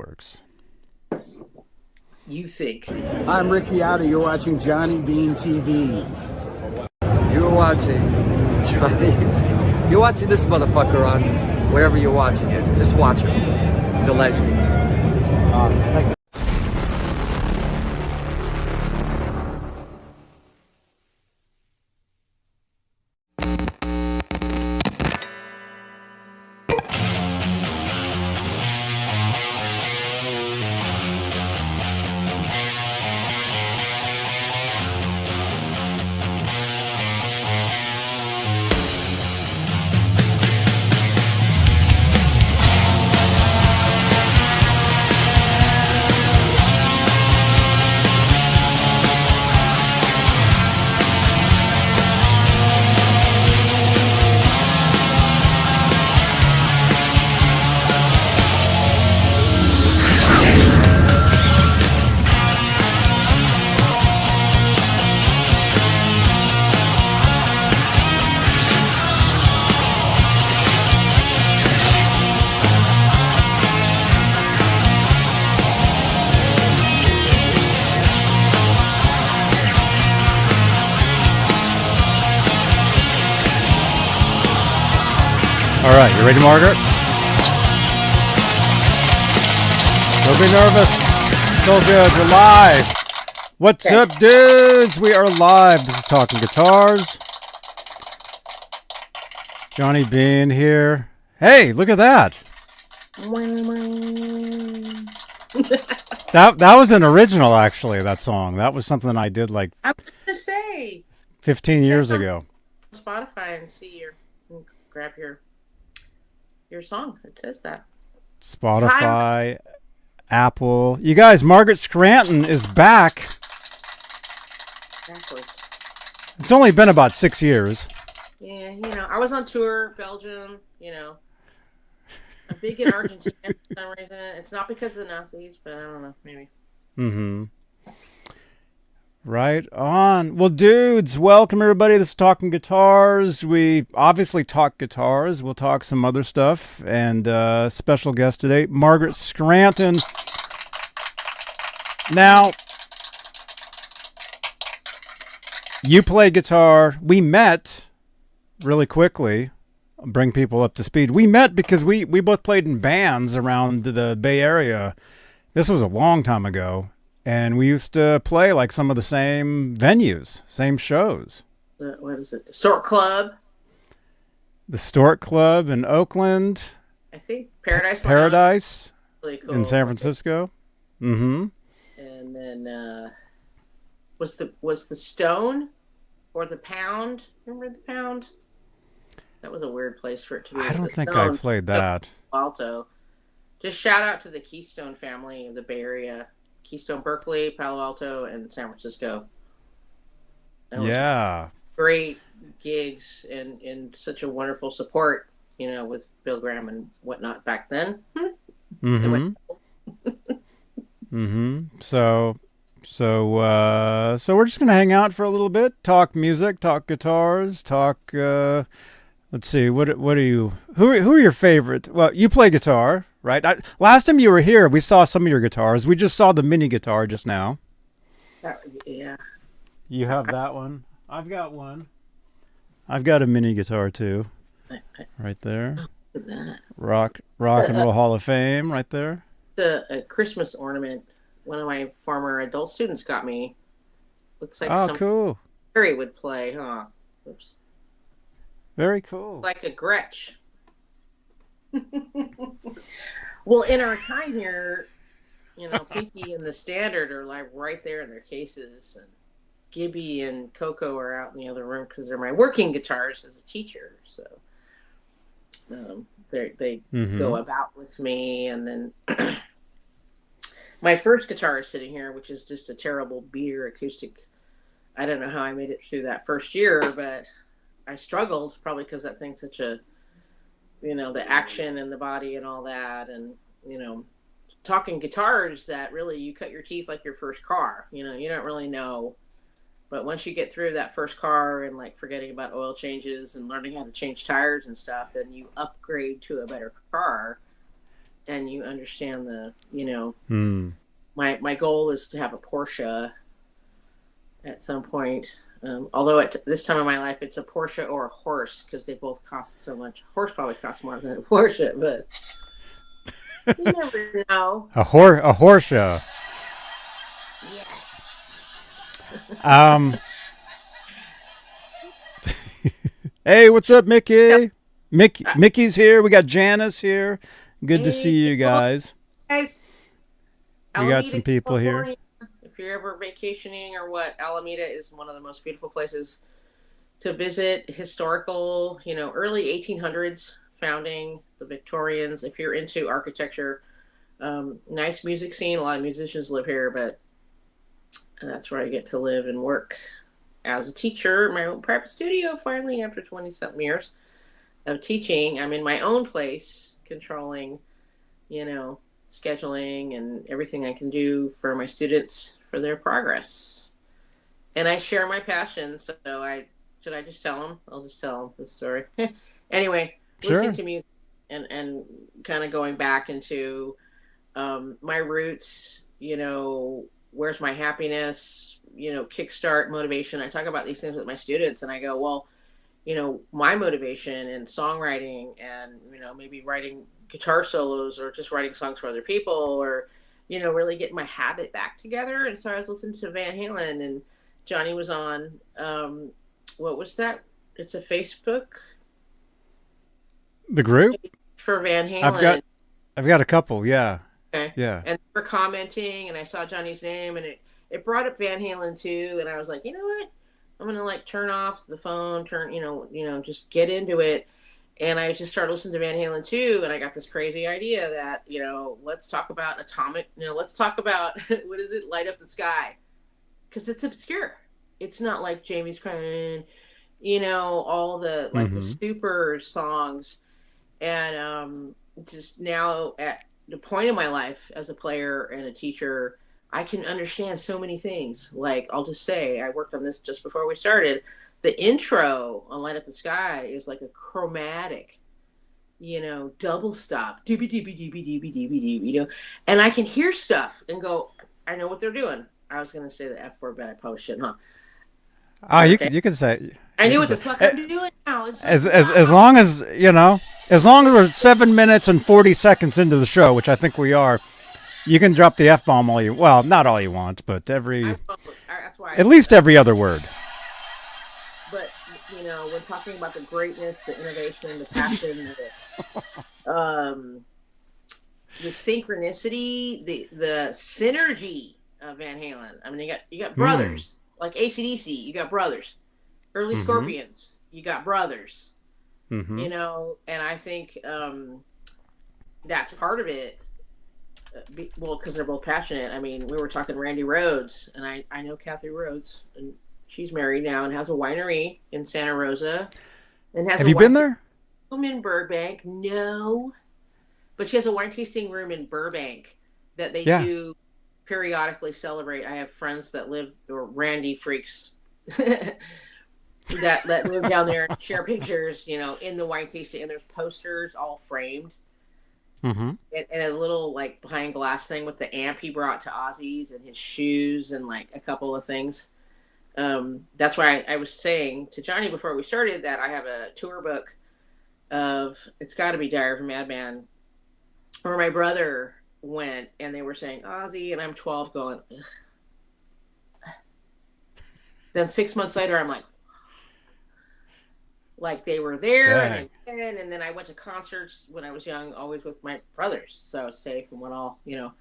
works. You think. I'm Rick Beata. You're watching Johnny Beane TV. You're watching Johnny. You're watching this motherfucker on wherever you're watching it. Just watch him. He's a legend. Awesome. All right, you ready, Margaret? Don't be nervous. So good. We're live. What's up, dudes? We are live. This is Talking Guitars. Johnny Beane here. Hey, look at that. That was an original, actually, that song. That was something I did like I was going to say 15 years ago. Spotify and see grab your song. It says that. Spotify, Apple. You guys, Margaret Scranton is back. Backwards. It's only been about 6 years. Yeah, I was on tour, Belgium, I'm big in Argentina for some reason. It's not because of the Nazis, but I don't know, maybe. Mm-hmm. Right on. Well, dudes, welcome everybody. This is Talking Guitars. We obviously talk guitars. We'll talk some other stuff. And special guest today, Margaret Scranton. Now, you play guitar. We met really quickly. I'll bring people up to speed. We met because we both played in bands around the Bay Area. This was a long time ago. And we used to play like some of the same venues, same shows. What is it? The Stork Club? The Stork Club in Oakland. I think Paradise. Paradise really cool. In San Francisco. Mm-hmm. And then was the Stone or the Pound? Remember the Pound? That was a weird place for it to be. I don't think I played that. Alto. Just shout out to the Keystone family of the Bay Area. Keystone, Berkeley, Palo Alto, and San Francisco. Yeah. Great gigs and such a wonderful support, with Bill Graham and whatnot back then. Mm-hmm. Mm-hmm. So we're just gonna hang out for a little bit, talk music, talk guitars, talk. Let's see. What are you? Who are your favorite? Well, you play guitar. Right. Last time you were here, we saw some of your guitars. We just saw the mini guitar just now. Yeah. You have that one. I've got one. I've got a mini guitar too. Right there. Rock and Roll Hall of Fame right there. It's a Christmas ornament one of my former adult students got me. Looks like cool. Harry would play, huh? Oops. Very cool. Like a Gretsch. Well, in our time here, Pinky and the Standard are like right there in their cases, and Gibby and Coco are out in the other room because they're my working guitars as a teacher. So they go about with me, and then my first guitar is sitting here, which is just a terrible beater acoustic. I don't know how I made it through that first year, but I struggled probably because that thing's such a, the action and the body and all that. And, talking guitars that really you cut your teeth like your first car, you don't really know. But once you get through that first car and like forgetting about oil changes and learning how to change tires and stuff, then you upgrade to a better car. and you understand the, you know, Hmm. my goal is to have a Porsche at some point. Although at this time of my life, it's a Porsche or a horse because they both cost so much. A horse probably costs more than a Porsche, but you never know. A Porsche. Yes. Hey, what's up, Mickey? Mickey's here. We got Janice here. Good to see you guys. Guys, We got some people here. California, if you're ever vacationing or what, Alameda is one of the most beautiful places to visit. Historical, you know, early 1800s founding, the Victorians. If you're into architecture, nice music scene. A lot of musicians live here, but that's where I get to live and work as a teacher. My own private studio, finally, after 20-something years of teaching. I'm in my own place, controlling, you know, scheduling and everything I can do for my students for their progress. And I share my passion. So should I just tell them? I'll just tell them this story. Anyway, Sure. listening to music and kind of going back into my roots, you know, where's my happiness, you know, kickstart motivation. I talk about these things with my students and I go, well, you know, my motivation in songwriting and, you know, maybe writing guitar solos or just writing songs for other people or, you know, really getting my habit back together. And so I was listening to Van Halen and Johnny was on, what was that? It's a Facebook. The group? For Van Halen. I've got a couple, yeah. Okay. Yeah. And they were commenting and I saw Johnny's name and it brought up Van Halen too. And I was like, you know what? I'm going to like turn off the phone, just get into it. And I just started listening to Van Halen too. And I got this crazy idea that, you know, let's talk about let's talk about, what is it? Light Up the Sky. Cause it's obscure. It's not like Jamie's Crying, you know, all the, like the super songs. And, just now at the point in my life as a player and a teacher, I can understand so many things. Like, I'll just say, I worked on this just before we started. The intro on Light Up the Sky is like a chromatic, you know, double stop, doobie doobie doobie doobie doobie doobie, you know, and I can hear stuff and go, I know what they're doing. I was going to say the F word, but I probably shouldn't, huh? You can say. I knew what the fuck I'm doing now. It's like, As long as, you know, as long as we're 7 minutes and 40 seconds into the show, which I think we are, you can drop the F-bomb not all you want, but that's why at least every other word. But, you know, when talking about the greatness, the innovation, the passion, the synchronicity, the synergy of Van Halen. I mean, you got brothers, like AC/DC, you got brothers. Early Scorpions, you got brothers. You know, and I think that's part of it. Because they're both passionate. I mean, we were talking Randy Rhoads, and I know Kathy Rhoads, and she's married now and has a winery in Santa Rosa. And has Have you been there? In Burbank, no, but she has a wine tasting room in Burbank that they do periodically celebrate. I have friends that live, or Randy freaks that live down there and share pictures, you know, in the wine tasting, and there's posters all framed. And a little like behind glass thing with the amp he brought to Ozzy's and his shoes and like a couple of things. That's why I was saying to Johnny before we started that I have a tour book of, it's got to be Diary of a Madman, where my brother went and they were saying Ozzy, and I'm 12 going. Ugh. Then 6 months later, I'm like they were there and then I went to concerts when I was young, always with my brothers, so I was safe and went all, you know,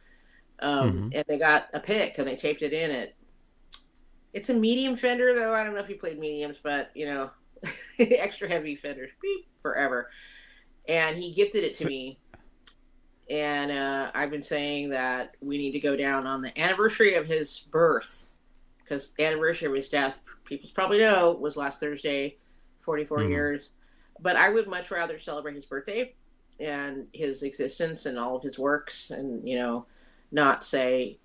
and they got a pick and they taped it in it. It's a medium Fender though. I don't know if you played mediums, but you know, extra heavy Fenders, beep, forever. And he gifted it to me, and I've been saying that we need to go down on the anniversary of his birth, because the anniversary of his death, people probably know, was last Thursday. 44 years, but I would much rather celebrate his birthday and his existence and all of his works, and you know, not say,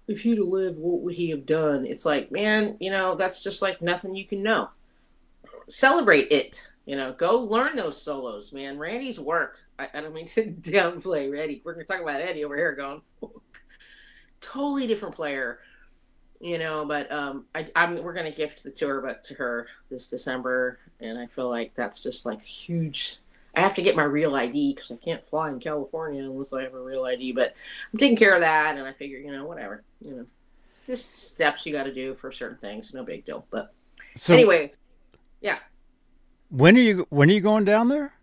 if he'd have lived, what would he have done? It's like, man, you know, that's just like nothing you can know. Celebrate it, you know, go learn those solos, man. Randy's work I don't mean to downplay Eddie. We're going to talk about Eddie over here going, totally different player, you know, but we're going to gift the tour but to her this December, and I feel like that's just like huge. I have to get my real ID because I can't fly in California unless I have a real ID, but I'm taking care of that, and I figure, you know, whatever, you know, it's just steps you got to do for certain things, no big deal. But so, anyway, yeah. When are you going down there?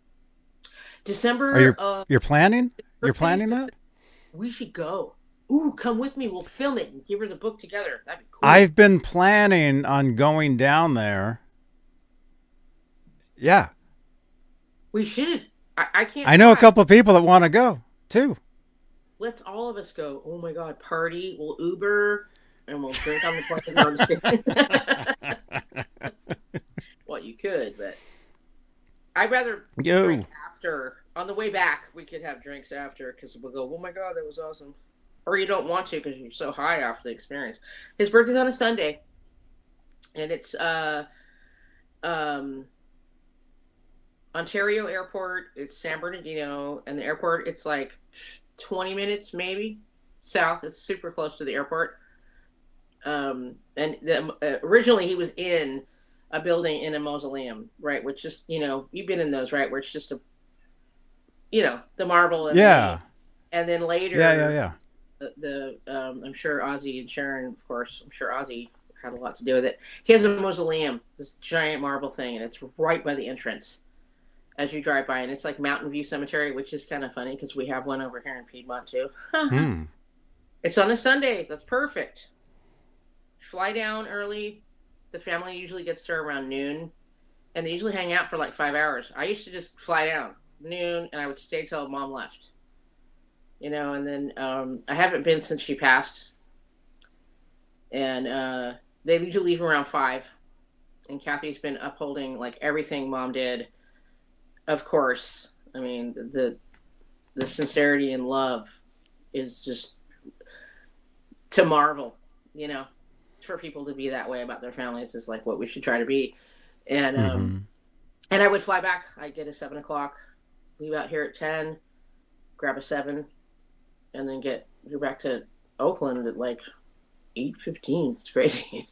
December. You're planning? You're planning that? We should go. Ooh, come with me. We'll film it and give her the book together. That'd be cool. I've been planning on going down there. Yeah. We should. I can't. I know a couple of people that want to go too. Let's all of us go. Oh my God, party. We'll Uber and we'll drink on the plane. No, I'm just kidding. Well, you could, but I'd rather drink after. On the way back, we could have drinks after because we'll go, oh my God, that was awesome. Or you don't want to because you're so high off the experience. His birthday's on a Sunday, and it's Ontario Airport. It's San Bernardino, and the airport, it's like 20 minutes maybe south. It's super close to the airport. Originally he was in a building in a mausoleum, right? Which just, you know, you've been in those, right? Where it's just the marble. And and then later, yeah. I'm sure Ozzy and Sharon, of course, I'm sure Ozzy had a lot to do with it. He has a mausoleum, this giant marble thing, and it's right by the entrance as you drive by, and it's like Mountain View Cemetery, which is kind of funny because we have one over here in Piedmont too. It's on a Sunday. That's perfect. Fly down early. The family usually gets there around noon, and they usually hang out for like 5 hours. I used to just fly down noon, and I would stay till Mom left. You know, and then I haven't been since she passed, and they usually leave around 5. And Kathy's been upholding like everything Mom did. Of course, I mean the sincerity and love is just to marvel. You know, for people to be that way about their families is like what we should try to be. And and I would fly back. I'd get a 7 o'clock, leave out here at 10, grab a 7, and then go back to Oakland at like 8:15. It's crazy.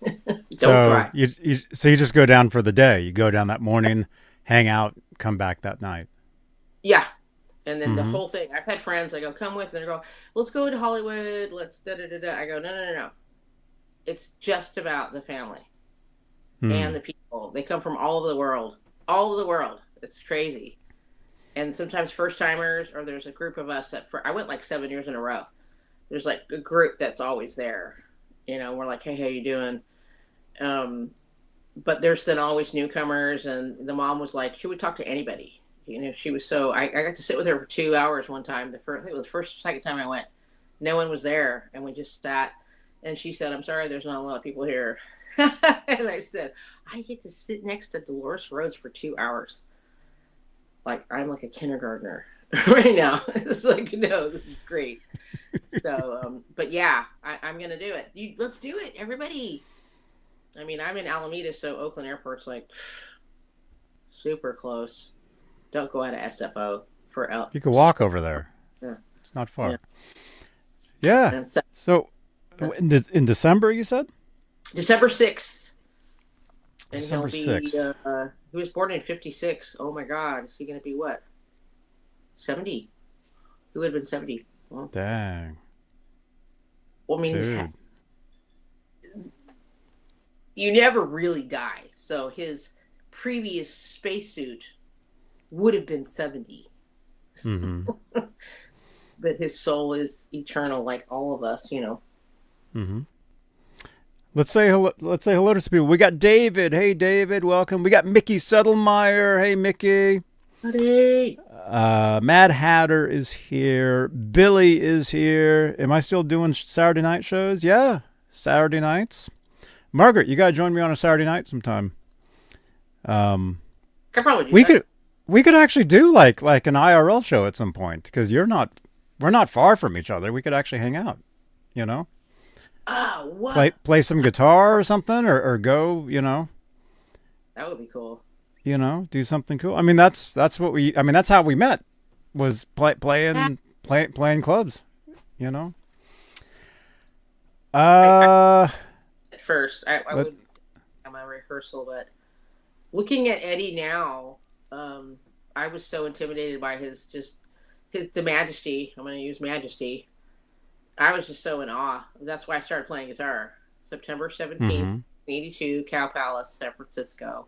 Don't drive. So you just go down for the day. You go down that morning, hang out, come back that night. Yeah. And then the whole thing. I've had friends I go, come with, and they go, let's go to Hollywood. Let's da-da-da-da. I go, no. It's just about the family and the people. They come from all over the world. All over the world. It's crazy. And sometimes first timers, or there's a group of us I went like 7 years in a row. There's like a group that's always there. You know, we're like, hey, how you doing? But there's then always newcomers, and the mom was like, she would talk to anybody. You know, she was so, I got to sit with her for 2 hours one time. I think it was the first or second time I went. No one was there, and we just sat, and she said, I'm sorry, there's not a lot of people here. And I said, I get to sit next to Dolores Rhoads for 2 hours. Like, I'm like a kindergartner right now. It's like, no, this is great. So, but yeah, I'm going to do it. Let's do it, everybody. I mean, I'm in Alameda, so Oakland Airport's like super close. Don't go out of SFO for You can walk over there. Yeah. It's not far. Yeah. So, in December, you said? December 6th. And December 6th. He was born in 56. Oh my God. Is he going to be what? 70? He would have been 70. Well, dang. Well, I mean, you never really die. So his previous spacesuit would have been 70. But his soul is eternal, like all of us, you know. Let's say hello to some people. We got David. Hey, David, welcome. We got Mickey Settlemeyer. Hey, Mickey. Howdy. Mad Hatter is here. Billy is here. Am I still doing Saturday night shows? Yeah, Saturday nights. Margaret, you gotta join me on a Saturday night sometime. Could probably do that. We could actually do like an IRL show at some point because we're not far from each other. We could actually hang out, you know. What? Play some guitar or something, or go, you know. That would be cool. You know, do something cool. I mean, that's how we met. was playing clubs, you know. At first, I would have my rehearsal, but looking at Eddie now, I was so intimidated by the majesty. I'm going to use majesty. I was just so in awe. That's why I started playing guitar. September 17th, 82, Cow Palace, San Francisco.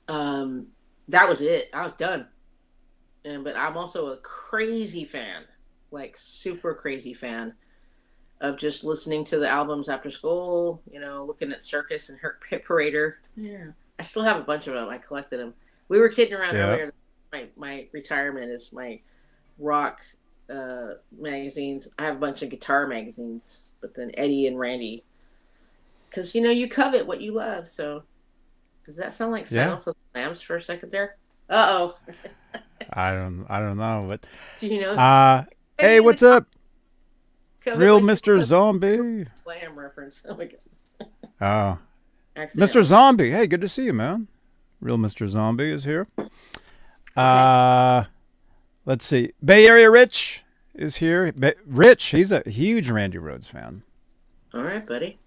That was it. I was done. But I'm also a crazy fan, like super crazy fan of just listening to the albums after school, you know, looking at Circus and Pit Parader. Yeah. I still have a bunch of them. I collected them. We were kidding around earlier. My retirement is my rock magazines. I have a bunch of guitar magazines, but then Eddie and Randy. Because, you know, you covet what you love. So does that sound like Silence of the Lambs for a second there? Uh-oh. I don't know, but do you know? Hey, what's up? Real Mr. Zombie. Lamb reference. Oh my god. Oh. Mr. Zombie. Hey, good to see you, man. Real Mr. Zombie is here. Okay. Let's see. Bay Area Rich is here. Rich, he's a huge Randy Rhoads fan. All right, buddy.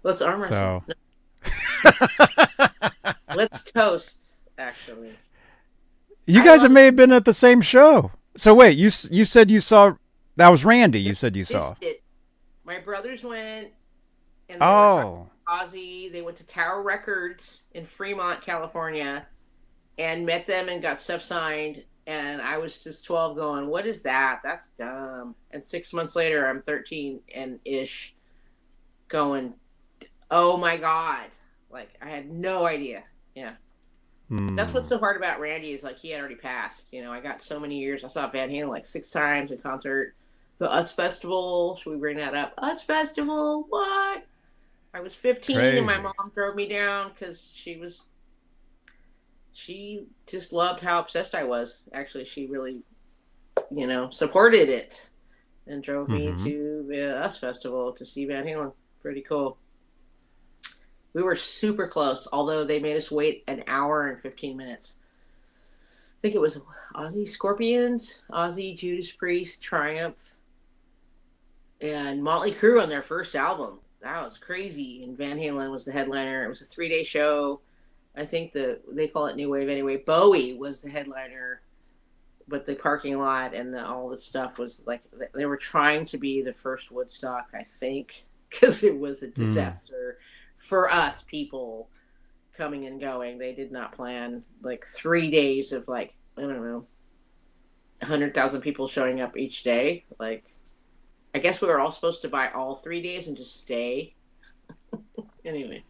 Let's arm wrestle. Let's toast, actually. You guys may have been at the same show. So wait, you said you saw... That was Randy you said you saw. My brothers went, and they were Ozzy. They went to Tower Records in Fremont, California, and met them and got stuff signed. And I was just 12 going, what is that? That's dumb. And 6 months later, I'm 13 and ish going, oh my God. Like, I had no idea. Yeah. That's what's so hard about Randy is, like, he had already passed. You know, I got so many years. I saw Van Halen like 6 times in concert. The US Festival. Should we bring that up? US Festival. What? I was 15 and my mom drove me down because she just loved how obsessed I was. Actually, she really, you know, supported it and drove me to the US Festival to see Van Halen. Pretty cool. We were super close, although they made us wait an hour and 15 minutes. I think it was Ozzy, Scorpions, Ozzy, Judas Priest, Triumph, and Motley Crue on their first album. That was crazy. And Van Halen was the headliner. It was a 3-day show. I think they call it New Wave anyway. Bowie was the headliner, but the parking lot and all the stuff was like, they were trying to be the first Woodstock, I think, because it was a disaster for us people coming and going. They did not plan like 3 days of like, I don't know, 100,000 people showing up each day. Like, I guess we were all supposed to buy all 3 days and just stay. Anyway.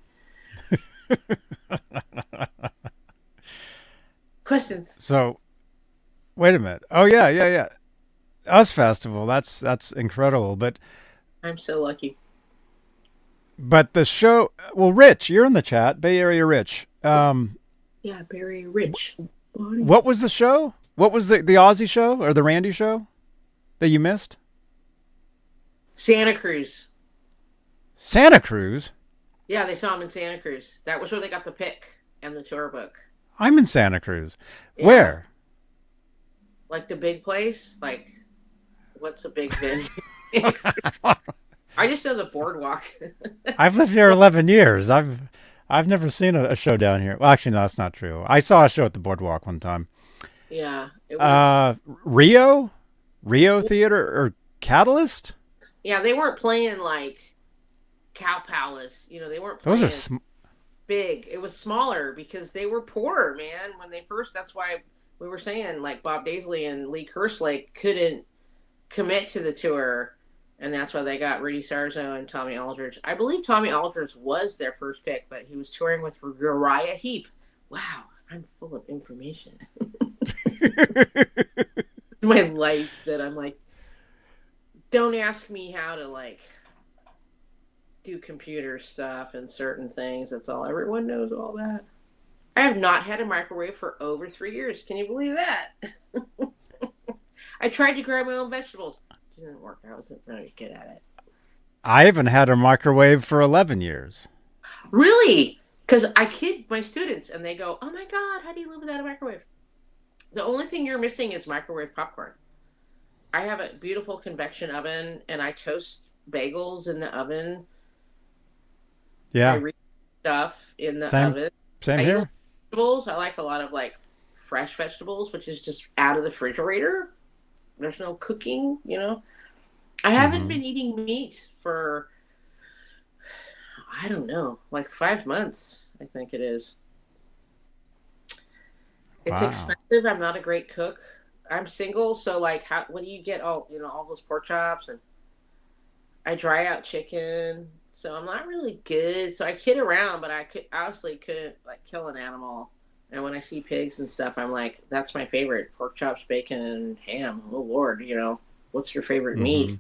Questions? So, wait a minute. Oh yeah. US Festival. That's incredible. But I'm so lucky. But the show. Well, Rich, you're in the chat. Bay Area Rich. Yeah, Bay Area Rich. What was the show? What was the Ozzy show or the Randy show that you missed? Santa Cruz. Santa Cruz? Yeah, they saw him in Santa Cruz. That was where they got the pick and the tour book. I'm in Santa Cruz. Yeah. Where? Like the big place? Like, what's a big venue? I just know the boardwalk. I've lived here 11 years. I've never seen a show down here. Well, actually, no, that's not true. I saw a show at the boardwalk one time. Yeah. It was... Rio Theater or Catalyst? Yeah, they weren't playing like Cow Palace. You know, they weren't playing Those are big. It was smaller because they were poor, man. When they first, that's why we were saying like Bob Daisley and Lee Kerslake couldn't commit to the tour. And that's why they got Rudy Sarzo and Tommy Aldridge. I believe Tommy Aldridge was their first pick, but he was touring with Uriah Heep. Wow, I'm full of information. It's my life that I'm like, don't ask me how to like do computer stuff and certain things. That's all. Everyone knows all that. I have not had a microwave for over 3 years. Can you believe that? I tried to grow my own vegetables. It didn't work. I wasn't very good at it. I haven't had a microwave for 11 years. Really? Because I kid my students and they go, oh my God, how do you live without a microwave? The only thing you're missing is microwave popcorn. I have a beautiful convection oven, and I toast bagels in the oven. I Yeah. read stuff in the Same. oven. Same I eat a lot here. of vegetables. I like a lot of like fresh vegetables, which is just out of the refrigerator. There's no cooking, you know. I haven't Hmm. been eating meat for, I don't know, like 5 months, I think it is. It's Wow. expensive. I'm not a great cook. I'm single, so like, how? What do you get? All those pork chops, and I dry out chicken, so I'm not really good. So I kid around, but I could honestly couldn't like kill an animal. And when I see pigs and stuff, I'm like, that's my favorite: pork chops, bacon, and ham. Oh Lord, what's your favorite Hmm. meat?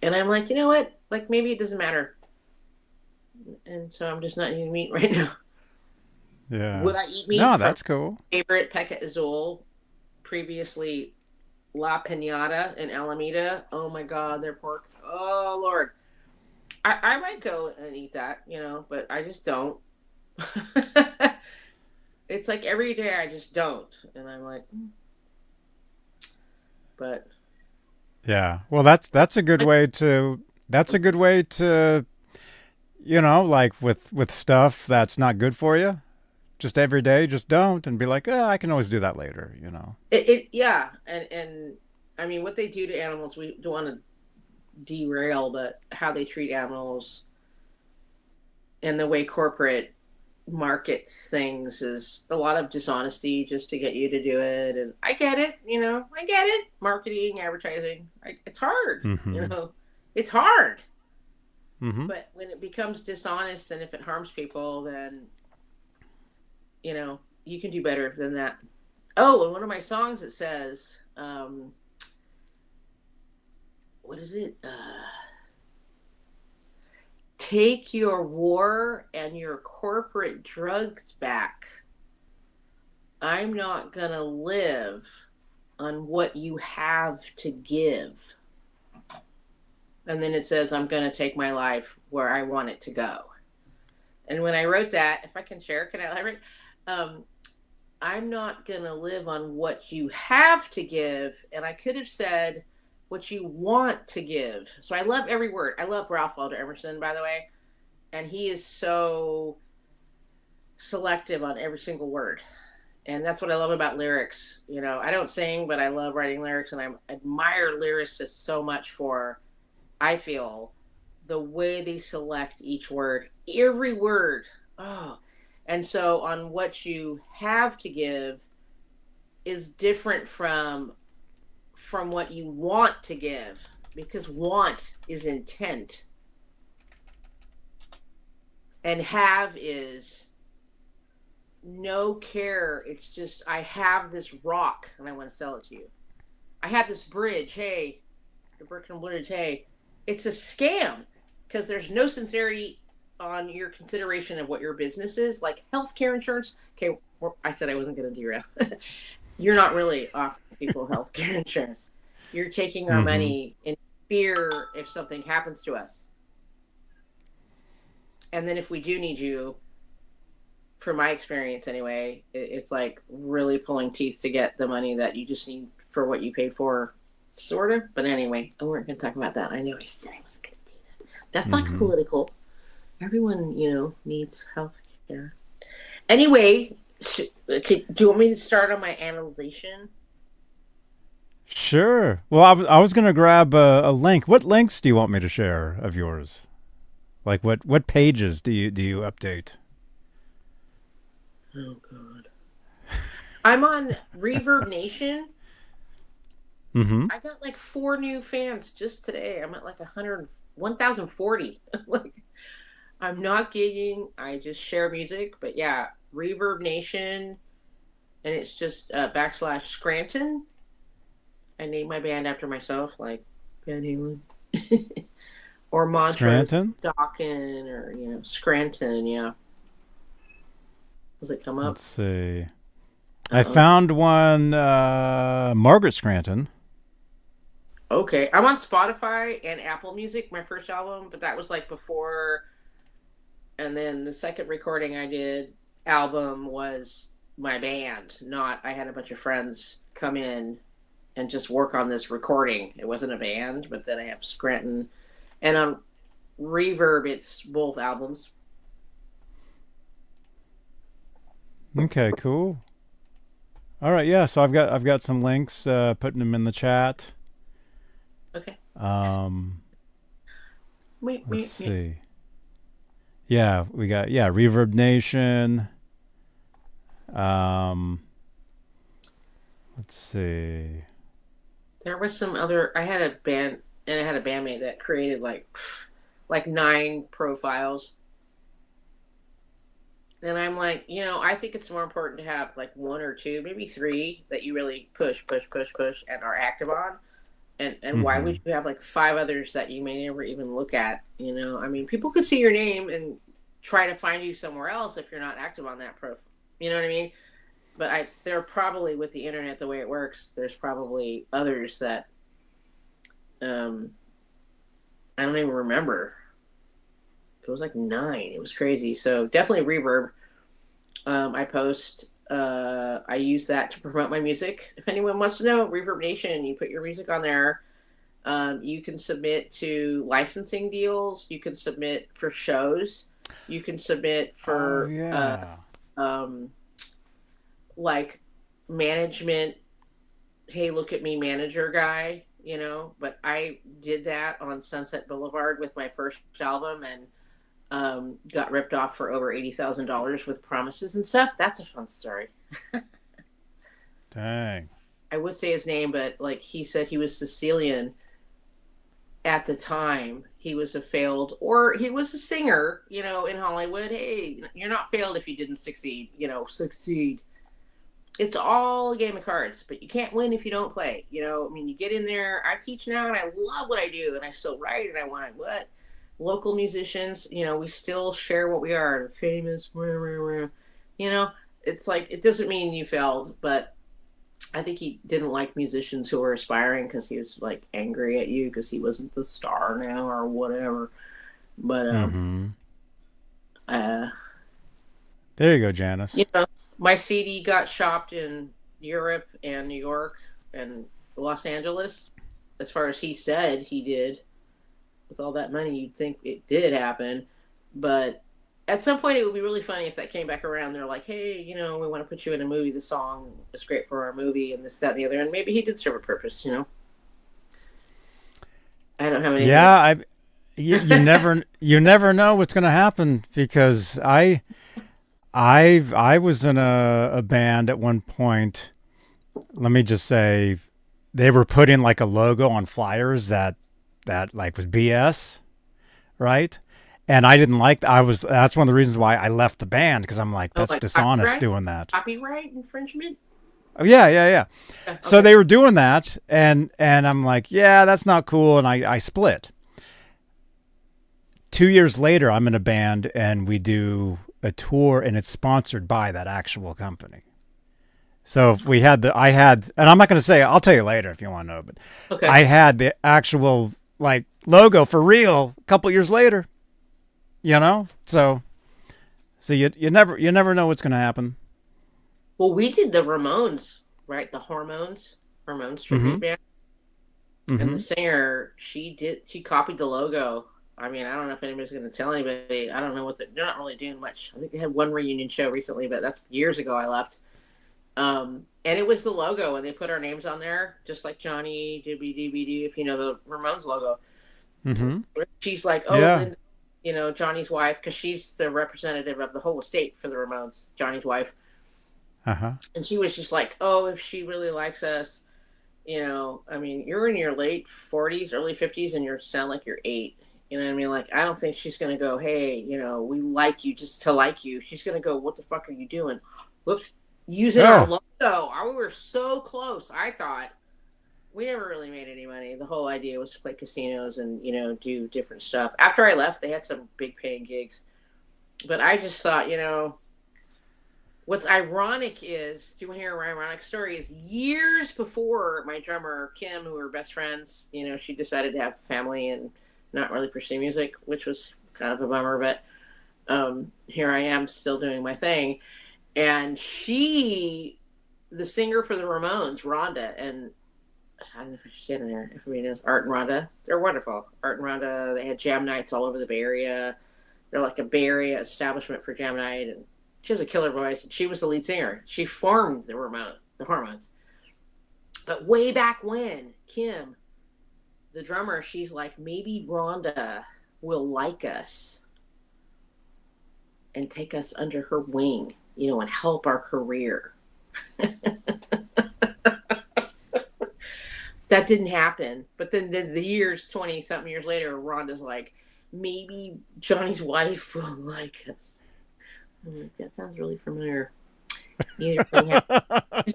And I'm like, you know what? Like maybe it doesn't matter. And so I'm just not eating meat right now. Yeah. Would I eat No, meat from that's cool. favorite Pecca Azul, previously La Pinata in Alameda? Oh my God, their pork. Oh Lord. I might go and eat that, but I just don't. It's like every day I just don't. And I'm like, but Yeah. Well, that's a good way to like with stuff that's not good for you. Just every day, just don't, and be like, oh, I can always do that later. yeah. And I mean, what they do to animals, we don't want to derail, but how they treat animals and the way corporate markets things is a lot of dishonesty just to get you to do it. And I get it, I get it. Marketing, advertising, it's hard, Hmm. it's hard. Hmm. But when it becomes dishonest and if it harms people, then, you can do better than that. Oh, and one of my songs, it says, what is it? Take your war and your corporate drugs back. I'm not going to live on what you have to give. And then it says, I'm going to take my life where I want it to go. And when I wrote that, if I can share, can I elaborate? I'm not going to live on what you have to give. And I could have said what you want to give. So I love every word. I love Ralph Waldo Emerson, by the way. And he is so selective on every single word. And that's what I love about lyrics. I don't sing, but I love writing lyrics. And I admire lyricists so much for, I feel, the way they select each word. Every word. Oh, and so on what you have to give is different from what you want to give, because want is intent and have is no care. It's just, I have this rock and I want to sell it to you. I have this bridge. Hey, the Brooklyn Bridge. Hey, it's a scam because there's no sincerity on your consideration of what your business is, like healthcare insurance. Okay, I said I wasn't going to derail. You're not really offering people healthcare insurance. You're taking our Hmm. money in fear if something happens to us. And then if we do need you, from my experience anyway, it's like really pulling teeth to get the money that you just need for what you paid for, sort of. But anyway, we're going to talk about that. I know I said I wasn't going to do that. That's not Hmm. political. Everyone, needs health care. Anyway, do you want me to start on my analyzation? Sure. Well, I was going to grab a link. What links do you want me to share of yours? Like what pages do you update? Oh, God. I'm on Reverb Nation. Hmm. I got like 4 new fans just today. I'm at like 1,040. Like, I'm not gigging. I just share music. But yeah, Reverb Nation. And it's just / Scranton. I named my band after myself, like Van Halen. Or Montrose Scranton. Dawkin, or, Scranton. Yeah. Does it come up? Let's see. I Uh-oh. found one. Margaret Scranton. Okay. I'm on Spotify and Apple Music, my first album, but that was like before. And then the second recording I did, album, was my band, not I had a bunch of friends come in and just work on this recording. It wasn't a band, but then I have Scranton, and on Reverb, it's both albums. Okay, cool. All right, yeah. So I've got some links, putting them in the chat. Okay. Let's see. Yeah, we got Reverb Nation. Let's see. There was some other. I had a band, and I had a bandmate that created like 9 profiles. And I'm like, I think it's more important to have like 1 or 2, maybe 3 that you really push, and are active on. And why would you have like 5 others that you may never even look at? I mean, people could see your name and try to find you somewhere else if you're not active on that profile. You know what I mean? But they're probably, with the internet the way it works, there's probably others that I don't even remember. It was like 9. It was crazy. So definitely Reverb. I post. I use that to promote my music. If anyone wants to know, Reverb Nation, you put your music on there. You can submit to licensing deals. You can submit for shows. You can submit for like management. Hey, look at me, manager guy. But I did that on Sunset Boulevard with my first album, and got ripped off for over $80,000 with promises and stuff. That's a fun story. Dang. I would say his name, but like he said, he was Sicilian at the time. He was a singer, in Hollywood. Hey, you're not failed if you didn't succeed. Succeed. It's all a game of cards, but you can't win if you don't play. I mean, you get in there. I teach now, and I love what I do, and I still write, and I want what. Local musicians, we still share what we are. Famous, it's like, it doesn't mean you failed, but I think he didn't like musicians who were aspiring because he was like angry at you because he wasn't the star now or whatever. But there you go, Janice. My CD got shopped in Europe and New York and Los Angeles, as far as he said he did. With all that money, you'd think it did happen. But at some point, it would be really funny if that came back around. They're like, hey, we want to put you in a movie. The song is great for our movie, and this, that, and the other. And maybe he did serve a purpose, I don't have any. Yeah, you never know what's going to happen, because I was in a band at one point. Let me just say, they were putting like a logo on flyers that like was BS, right? And I didn't like that. That's one of the reasons why I left the band, because I'm like, that's dishonest doing that. Copyright infringement? Oh, yeah. Okay. So they were doing that, and I'm like, yeah, that's not cool, and I split. 2 years later, I'm in a band, and we do a tour, and it's sponsored by that actual company. So and I'm not going to say, I'll tell you later if you want to know, but I had the actual like logo for real a couple years later, so you never know what's going to happen. Well, we did the Ramones, right? The Ramones tribute band. And the singer, she copied the logo. I mean, I don't know if anybody's going to tell anybody. I don't know they're not really doing much. I think they had one reunion show recently, but that's years ago I left. And it was the logo, and they put our names on there, just like Johnny, Dibby, if you know the Ramones logo. She's like, Linda, Johnny's wife, because she's the representative of the whole estate for the Ramones, Johnny's wife. And she was just like, if she really likes us, I mean, you're in your late 40s, early 50s, and you sound like you're 8. You know what I mean? Like, I don't think she's going to go, hey, we like you just to like you. She's going to go, what the fuck are you doing? Whoops. Using our logo. We were so close. I thought we never really made any money. The whole idea was to play casinos and, do different stuff. After I left, they had some big paying gigs. But I just thought, what's ironic is, do you want to hear an ironic story? Is years before my drummer, Kim, who were best friends, she decided to have a family and not really pursue music, which was kind of a bummer. But here I am still doing my thing. And the singer for the Ramones, Rhonda, and I don't know if she's in there. Everybody knows Art and Rhonda. They're wonderful. Art and Rhonda, they had jam nights all over the Bay Area. They're like a Bay Area establishment for jam night. And she has a killer voice. And she was the lead singer. She formed the Hormones. But way back when, Kim, the drummer, she's like, maybe Rhonda will like us and take us under her wing, and help our career. That didn't happen. But then the years, 20-something years later, Rhonda's like, maybe Johnny's wife will like us. I'm like, that sounds really familiar. You just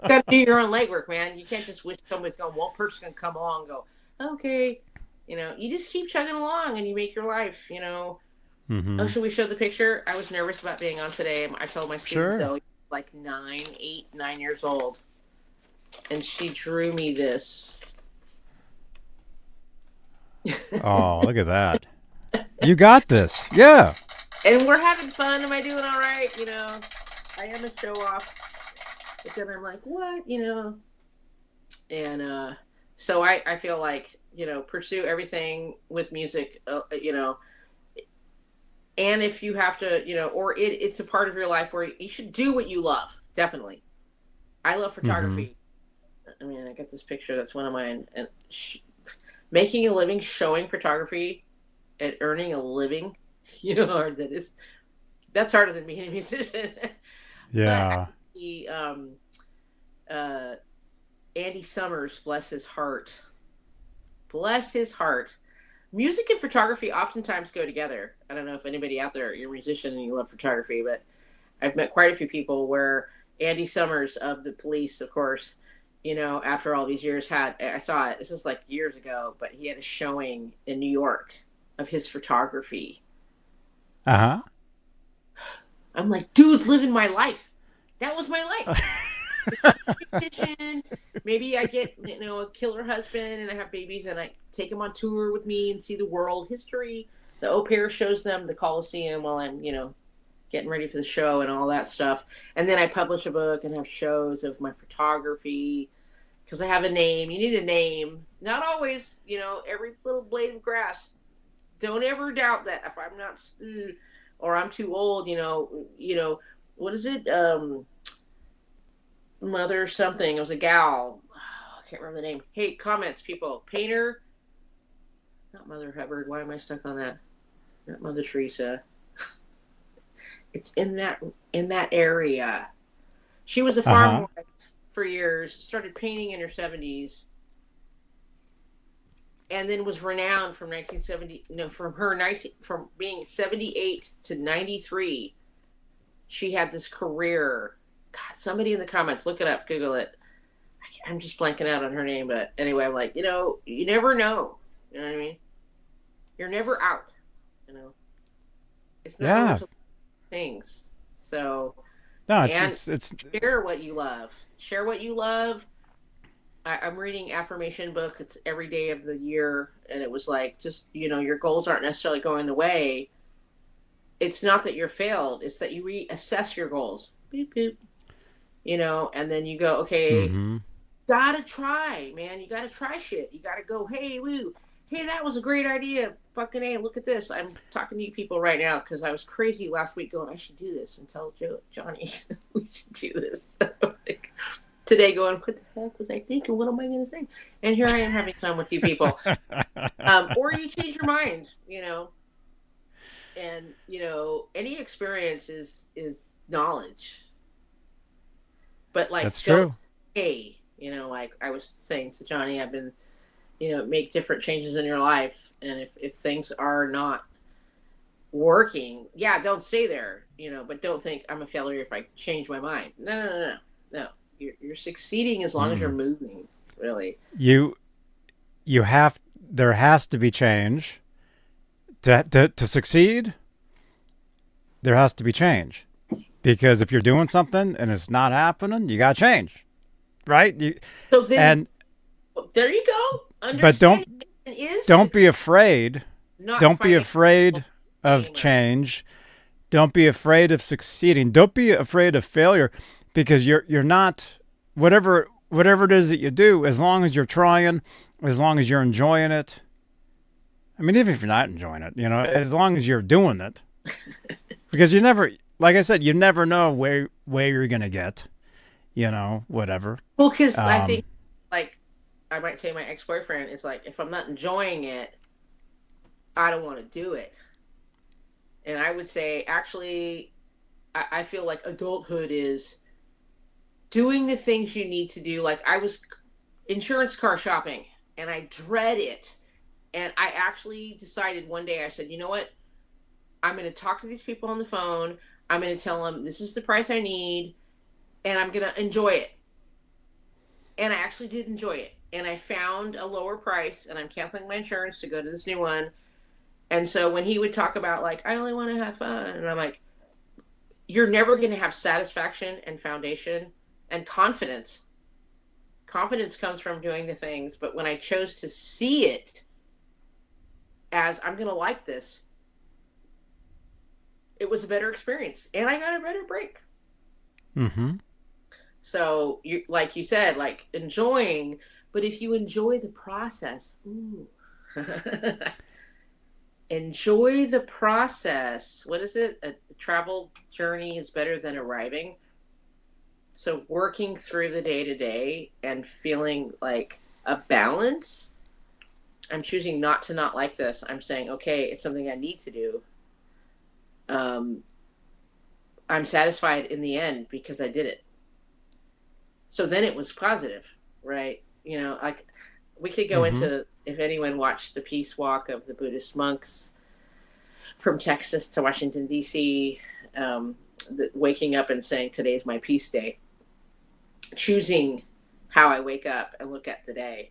got to do your own legwork, man. You can't just wish somebody's going, one person's going to come along and go, okay. You just keep chugging along and you make your life, Mm-hmm. Oh, should we show the picture? I was nervous about being on today. I told my student Zoe, like 9 years old. And she drew me this. Oh, look at that. You got this. Yeah. And we're having fun. Am I doing all right? I am a show off. But then I'm like, what? And so I feel like, pursue everything with music, and if you have to, or it's a part of your life where you should do what you love. Definitely. I love photography. Mm-hmm. I mean, I got this picture. That's one of mine. And making a living showing photography and earning a living, hard that is. That's harder than being a musician. Yeah. But Andy Summers, bless his heart. Bless his heart. Music and photography oftentimes go together. I don't know if anybody out there, you're a musician and you love photography, but I've met quite a few people where Andy Summers of the Police, of course, after all these years I saw it, this is like years ago, but he had a showing in New York of his photography. Uh-huh. I'm like, dude's living my life. That was my life. Maybe I get, a killer husband and I have babies and I take them on tour with me and see the world history. The au pair shows them the Coliseum while I'm, getting ready for the show and all that stuff. And then I publish a book and have shows of my photography because I have a name. You need a name. Not always, every little blade of grass. Don't ever doubt that if I'm not, or I'm too old, what is it? Mother something. It was a gal. I can't remember the name. Hey, comments, people. Painter. Not Mother Hubbard. Why am I stuck on that? Not Mother Teresa. It's in that area. She was a farm wife for years. Started painting in her 70s. And then was renowned from from being 78 to 93. She had this career. God, somebody in the comments, look it up, Google it. I'm just blanking out on her name, but anyway, I'm like, you never know. You know what I mean? You're never out. It's not things. So, no, it's share what you love. Share what you love. I'm reading affirmation book. It's every day of the year, and it was like, just your goals aren't necessarily going the way. It's not that you're failed. It's that you reassess your goals. Boop boop. And then you go, okay, gotta try, man. You gotta try shit. You gotta go, hey, woo. Hey, that was a great idea. Fucking A, look at this. I'm talking to you people right now because I was crazy last week going, I should do this and tell Johnny we should do this. Today going, what the heck was I thinking? What am I going to say? And here I am having fun with you people. Or you change your mind, and, any experience is knowledge. But like, that's true. Hey, like I was saying to Johnny, I've been, make different changes in your life. And if things are not working, don't stay there, but don't think I'm a failure if I change my mind. No. You're succeeding as long as you're moving, really. There has to be change to succeed. There has to be change, because if you're doing something and it's not happening, you got to change, right? So then, there you go. But don't be afraid. Don't be afraid of change. Don't be afraid of succeeding. Don't be afraid of failure, because you're not, whatever it is that you do, as long as you're trying, as long as you're enjoying it. I mean, even if you're not enjoying it, as long as you're doing it, because you never, like I said, you never know where you're gonna get, whatever. Well, because I think, like, I might say my ex-boyfriend is like, if I'm not enjoying it, I don't want to do it. And I would say, actually, I feel like adulthood is doing the things you need to do. Like, I was insurance car shopping, and I dread it. And I actually decided one day, I said, you know what? I'm going to talk to these people on the phone. I'm going to tell them this is the price I need, and I'm going to enjoy it. And I actually did enjoy it. And I found a lower price, and I'm canceling my insurance to go to this new one. And so when he would talk about, like, I only want to have fun, and I'm like, you're never going to have satisfaction and foundation and confidence. Confidence comes from doing the things. But when I chose to see it as I'm going to like this, it was a better experience. And I got a better break. Mm-hmm. So, like you said, like, enjoying. But if you enjoy the process, ooh. Enjoy the process. What is it? A travel journey is better than arriving. So working through the day-to-day and feeling like a balance. I'm choosing not to not like this. I'm saying, okay, it's something I need to do. I'm satisfied in the end because I did it. So then it was positive, right? Like, we could go into, if anyone watched the peace walk of the Buddhist monks from Texas to Washington, D.C., waking up and saying, today's my peace day, choosing how I wake up and look at the day,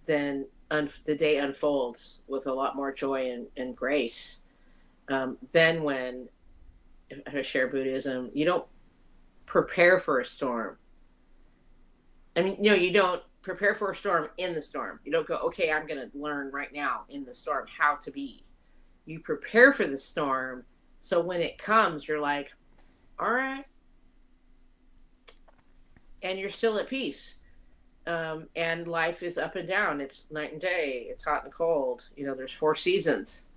then the day unfolds with a lot more joy and grace. Then when, if I share Buddhism, you don't prepare for a storm. I mean, you don't prepare for a storm in the storm. You don't go, okay, I'm going to learn right now in the storm how to be. You prepare for the storm, so when it comes, you're like, all right. And you're still at peace. And life is up and down. It's night and day. It's hot and cold. There's 4 seasons.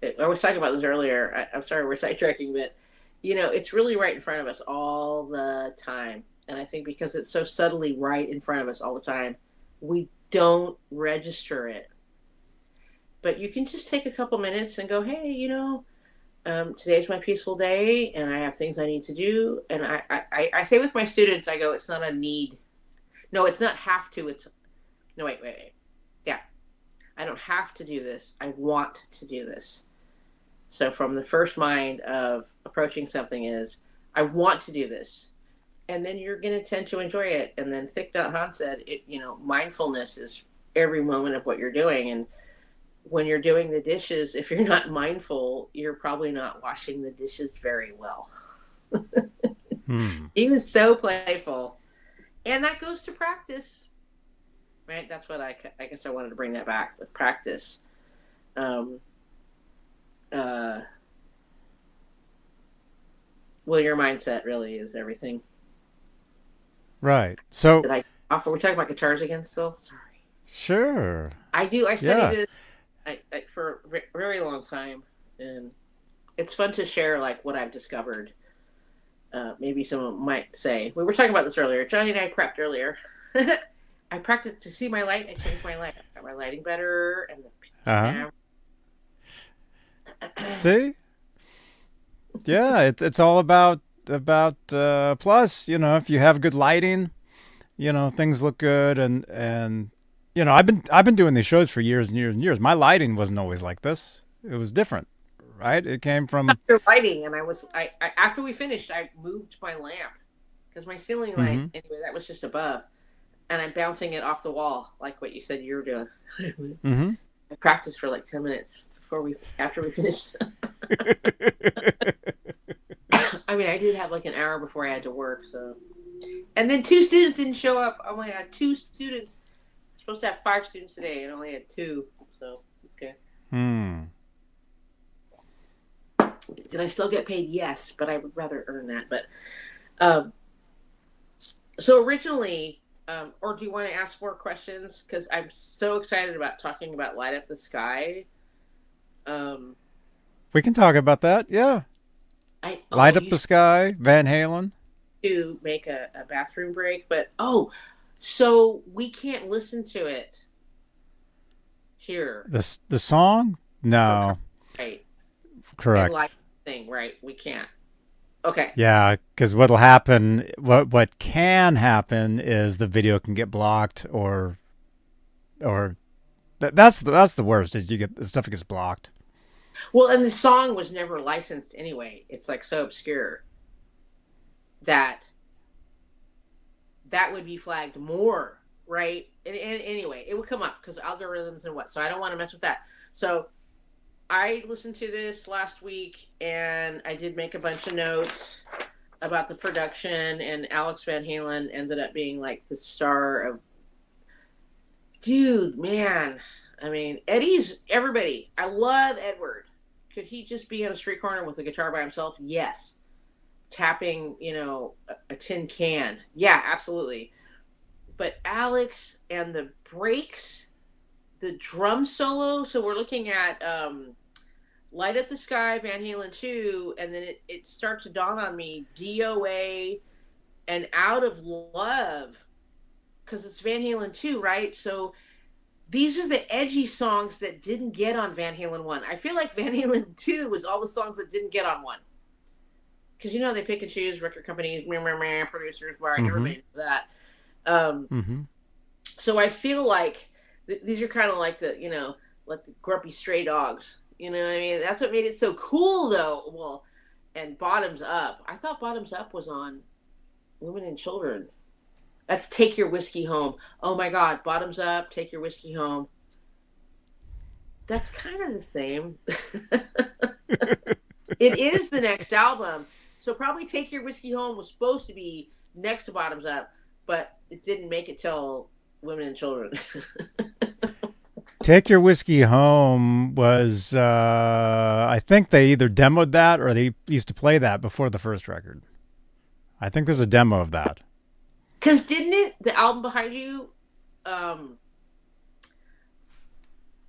I was talking about this earlier. I'm sorry we're sidetracking, but, it's really right in front of us all the time. And I think because it's so subtly right in front of us all the time, we don't register it. But you can just take a couple minutes and go, hey, today's my peaceful day, and I have things I need to do. And I say with my students, I go, it's not a need. No, it's not have to. No, wait. Yeah. I don't have to do this. I want to do this. So from the first mind of approaching something is, I want to do this. And then you're going to tend to enjoy it. And then Thich Nhat Hanh said, mindfulness is every moment of what you're doing. And when you're doing the dishes, if you're not mindful, you're probably not washing the dishes very well. He was so playful. And that goes to practice, right? That's what I guess I wanted to bring that back with practice. Well, your mindset really is everything. Right. So, we're talking about guitars again still? Sorry. Sure. I do. I studied this for a very long time, and it's fun to share like what I've discovered. Maybe someone might say, we were talking about this earlier. Johnny and I prepped earlier. I practiced to see my light. I changed my light. I got my lighting better, and See? Yeah, it's all about plus, if you have good lighting, things look good, and I've been doing these shows for years and years and years. My lighting wasn't always like this. It was different, right? It came from lighting, and I after we finished, I moved my lamp because my ceiling light, anyway, that was just above, and I'm bouncing it off the wall like what you said you were doing. I practiced for like 10 minutes after we finished. I mean, I did have like an hour before I had to work, so. And then 2 students didn't show up. I only had 2 students. I'm supposed to have 5 students today, and only had 2. So, okay. Did I still get paid? Yes, but I would rather earn that. But um, so originally, or do you want to ask more questions? Because I'm so excited about talking about Light Up the Sky. We can talk about that. Yeah. Light Up You the Sky, Van Halen. to make a bathroom break, but so we can't listen to it here. The song? No. Right. Correct. And like thing, right? We can't. Okay. Yeah, because what'll happen, what can happen is the video can get blocked, or that's the worst is you get the stuff gets blocked. Well, and the song was never licensed anyway. It's like so obscure that would be flagged more, right? And anyway, it would come up because algorithms and what. So I don't want to mess with that. So I listened to this last week, and I did make a bunch of notes about the production, and Alex Van Halen ended up being like the star of. Dude, man. I mean, everybody. I love Edward. Could he just be on a street corner with a guitar by himself? Yes. Tapping, a tin can. Yeah, absolutely. But Alex and the breaks, the drum solo. So we're looking at Light Up the Sky, Van Halen 2, and then it starts to dawn on me, DOA and Out of Love, because it's Van Halen 2, right? So these are the edgy songs that didn't get on Van Halen 1. I feel like Van Halen 2 was all the songs that didn't get on 1. Because, they pick and choose record companies, producers, everybody does that. So I feel like these are kind of like the grumpy stray dogs. You know what I mean? That's what made it so cool, though. Well, and Bottoms Up. I thought Bottoms Up was on Women and Children. That's Take Your Whiskey Home. Oh my God, Bottoms Up, Take Your Whiskey Home. That's kind of the same. It is the next album. So probably Take Your Whiskey Home was supposed to be next to Bottoms Up, but it didn't make it till Women and Children. Take Your Whiskey Home was, I think they either demoed that or they used to play that before the first record. I think there's a demo of that. Because didn't the album Behind You,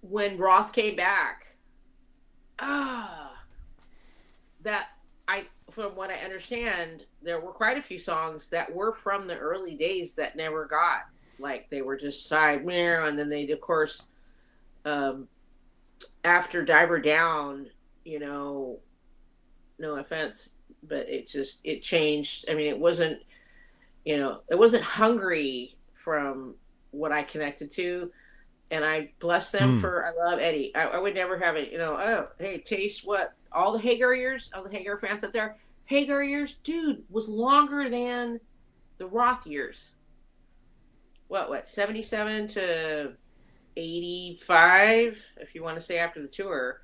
when Roth came back, from what I understand, there were quite a few songs that were from the early days that never got, like they were just side mirror, and then they, of course, after Diver Down, no offense, but it changed. I mean, it wasn't hungry from what I connected to, and I bless them I love Eddie. I would never have it, hey, taste what? All the Hagar years, all the Hagar fans out there, Hagar years, dude, was longer than the Roth years. What, 77 to 85, if you want to say after the tour,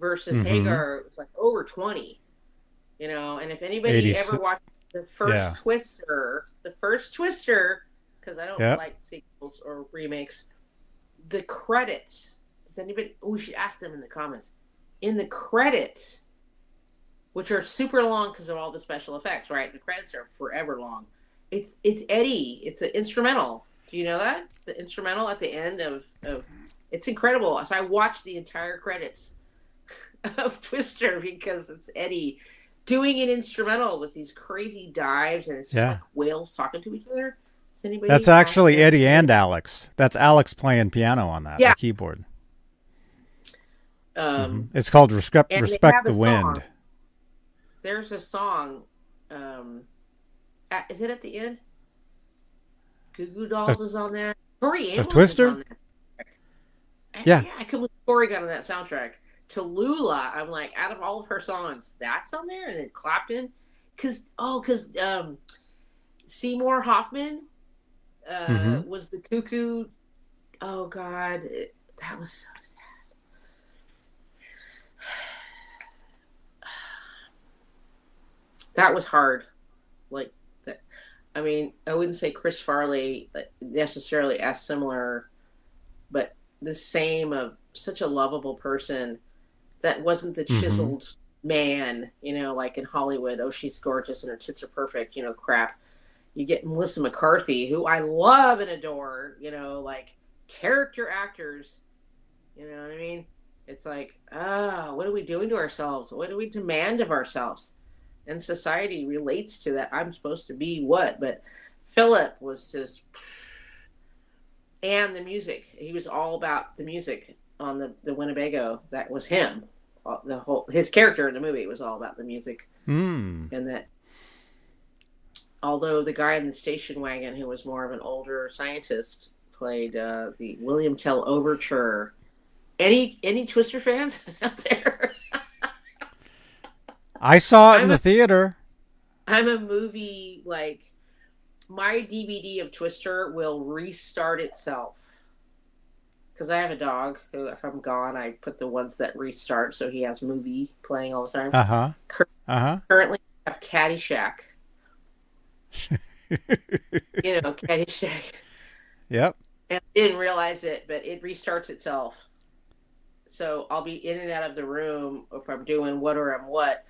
versus Hagar, it's like over 20, and if anybody ever watched the first Twister, because I don't like sequels or remakes, the credits, does anybody, we should ask them in the comments, in the credits, which are super long because of all the special effects, right? The credits are forever long. It's Eddie. It's an instrumental. Do you know that? The instrumental at the end of it's incredible. So I watched the entire credits of Twister because it's Eddie doing an instrumental with these crazy dives, and it's just like whales talking to each other. That's actually Eddie and Alex. That's Alex playing piano on that, the keyboard. It's called Respect the Wind. There's a song. Is it at the end? Goo Goo Dolls is on that. Tori Amos Twister? is on that. Yeah, I couldn't believe Tori got on that soundtrack. Tallulah, I'm like, out of all of her songs, that's on there, and then Clapton, because Seymour Hoffman was the cuckoo. Oh God, that was so sad. That was hard. Like that. I mean, I wouldn't say Chris Farley necessarily as similar, but the same of such a lovable person that wasn't the chiseled man, like in Hollywood, oh, she's gorgeous and her tits are perfect, crap. You get Melissa McCarthy, who I love and adore, like character actors, you know what I mean? It's like, what are we doing to ourselves? What do we demand of ourselves? And society relates to that. I'm supposed to be what? But Philip was just, and the music. He was all about the music on the Winnebago. That was him. His character in the movie was all about the music. And that, although the guy in the station wagon, who was more of an older scientist, played the William Tell Overture. Any Twister fans out there? I saw it in the theater. I'm a movie, like, my DVD of Twister will restart itself. Because I have a dog who, if I'm gone, I put the ones that restart, so he has movie playing all the time. Currently, I have Caddyshack. Caddyshack. Yep. And I didn't realize it, but it restarts itself. So I'll be in and out of the room if I'm doing what or I'm what,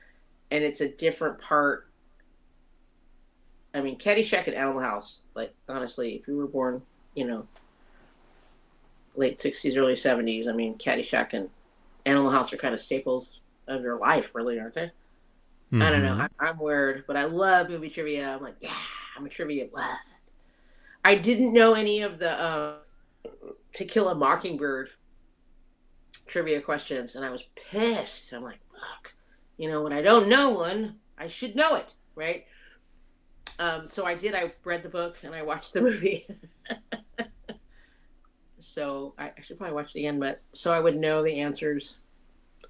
and it's a different part. I mean, Caddyshack and Animal House, like, honestly, if you were born, late 60s, early 70s, I mean, Caddyshack and Animal House are kind of staples of your life, really, aren't they? Mm-hmm. I don't know. I'm weird, but I love movie trivia. I'm like, yeah, I'm a trivia. What? I didn't know any of the To Kill a Mockingbird trivia questions, and I was pissed. I'm like, fuck, when I don't know one, I should know it, right? So I did. I read the book and I watched the movie. So I should probably watch it again, but so I would know the answers.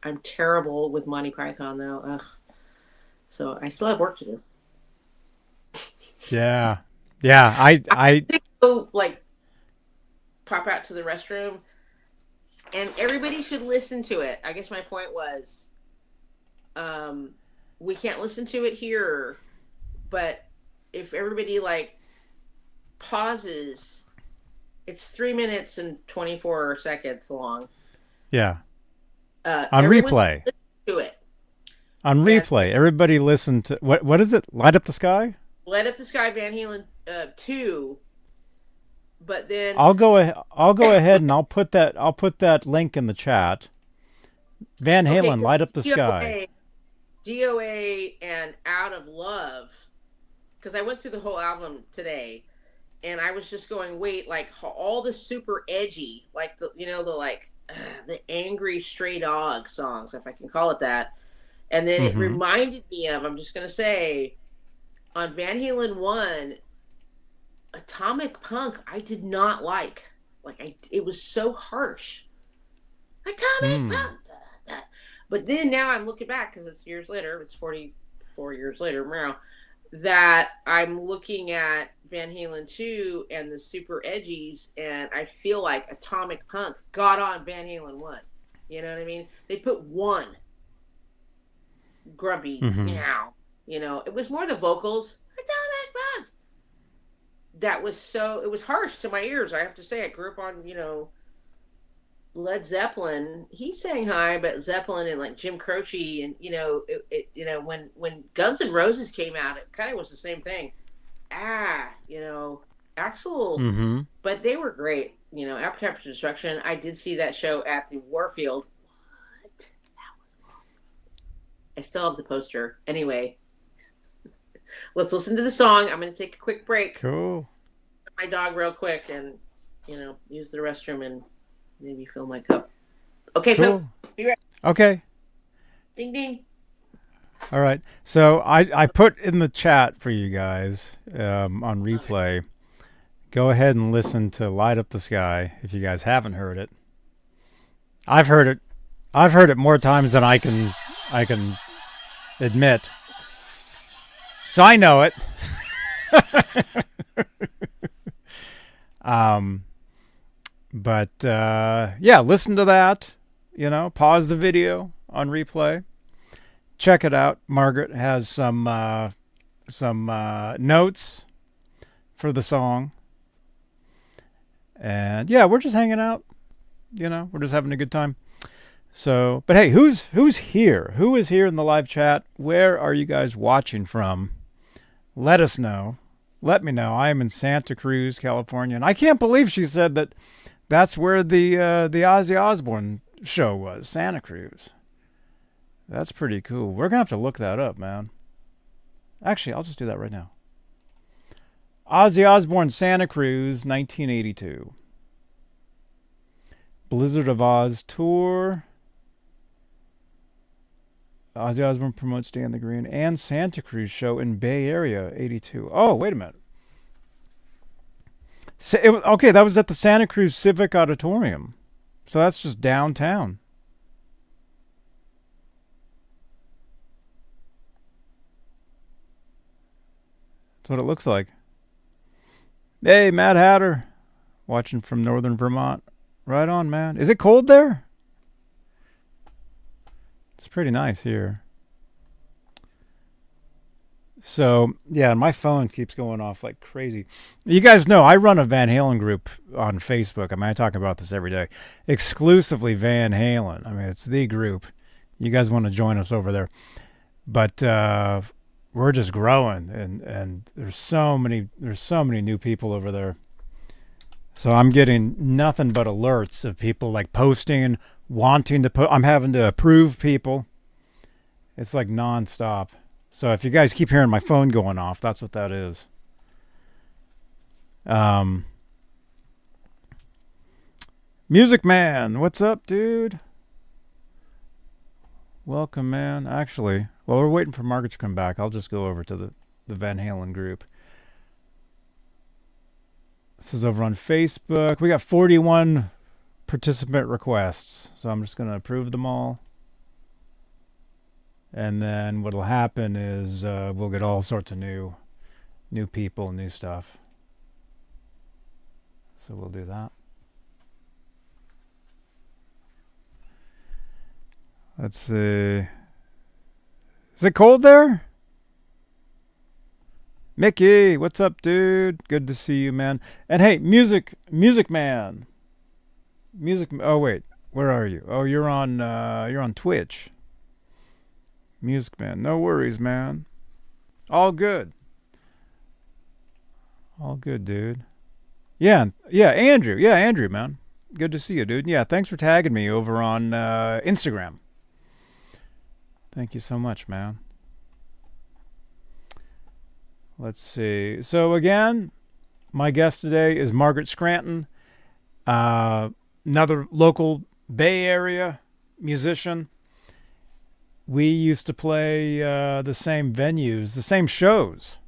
I'm terrible with Monty Python, though. Ugh. So I still have work to do. Yeah. I go, like, pop out to the restroom, and everybody should listen to it. I guess my point was, we can't listen to it here, but if everybody, like, pauses, it's 3 minutes and 24 seconds long. Yeah. On replay. To it. On replay. Everybody listen to what is it? Light Up the Sky? Light Up the Sky, Van Halen 2. But then I'll go ahead and I'll put that link in the chat. Van Halen, Light Up the Sky. DOA and Out of Love. Because I went through the whole album today, and I was just going, wait, like, all the super edgy, like, the angry stray dog songs, if I can call it that. And then it reminded me of, I'm just going to say, on Van Halen 1, Atomic Punk, I did not like. It was so harsh. Atomic Punk. But then now I'm looking back, because it's years later, it's 44 years later now, that I'm looking at Van Halen 2 and the super edgies, and I feel like Atomic Punk got on Van Halen 1. You know what I mean? They put one grumpy meow. It was more the vocals. Atomic Punk. That was it was harsh to my ears. I have to say, I grew up on, Led Zeppelin. He sang high, but Zeppelin and, like, Jim Croce, and when Guns N' Roses came out, it kind of was the same thing. Axl, but they were great. Appetite for Destruction. I did see that show at the Warfield. What? That was awesome. I still have the poster. Anyway, let's listen to the song. I'm going to take a quick break. Cool. My dog real quick, and use the restroom and maybe fill my cup. Okay, cool. Be right. Okay. Ding ding. All right. So I put in the chat for you guys on replay. Go ahead and listen to Light Up the Sky if you guys haven't heard it. I've heard it. I've heard it more times than I can admit. So I know it. But listen to that. Pause the video on replay. Check it out. Margaret has some notes for the song. And we're just hanging out. We're just having a good time. So, but hey, who's here? Who is here in the live chat? Where are you guys watching from? Let us know. Let me know. I am in Santa Cruz, California, and I can't believe she said that that's where the Ozzy Osbourne show was, Santa Cruz. That's pretty cool. We're gonna have to look that up, man. Actually, I'll just do that right now. Ozzy Osbourne, Santa Cruz, 1982. Blizzard of Oz tour. Ozzy Osbourne promotes Stay on the Green and Santa Cruz show in Bay Area, 82. Oh, wait a minute. Okay, that was at the Santa Cruz Civic Auditorium. So that's just downtown. That's what it looks like. Hey, Mad Hatter. Watching from northern Vermont. Right on, man. Is it cold there? It's pretty nice here. So, yeah, my phone keeps going off like crazy. You guys know I run a Van Halen group on Facebook. I talk about this every day. Exclusively Van Halen. It's the group. You guys want to join us over there. But we're just growing, and there's so many new people over there. So I'm getting nothing but alerts of people like posting, wanting to put. I'm having to approve people. It's like nonstop. So if you guys keep hearing my phone going off, that's what that is. Music Man, what's up, dude? Welcome, man. Actually, while we're waiting for Margaret to come back, I'll just go over to the Van Halen group. This is over on Facebook. We got 41 participant requests, so I'm just going to approve them all. And then what'll happen is we'll get all sorts of new people, new stuff. So we'll do that. Let's see. Is it cold there? Mickey, what's up, dude? Good to see you, man. And hey, music man. Oh wait, where are you? Oh, you're on Twitch. Music man, no worries, man. All good. All good, dude. Yeah, Andrew. Yeah, Andrew, man. Good to see you, dude. Yeah, thanks for tagging me over on Instagram. Thank you so much, man. Let's see. So again, my guest today is Margaret Scranton, another local Bay Area musician. We used to play the same venues, the same shows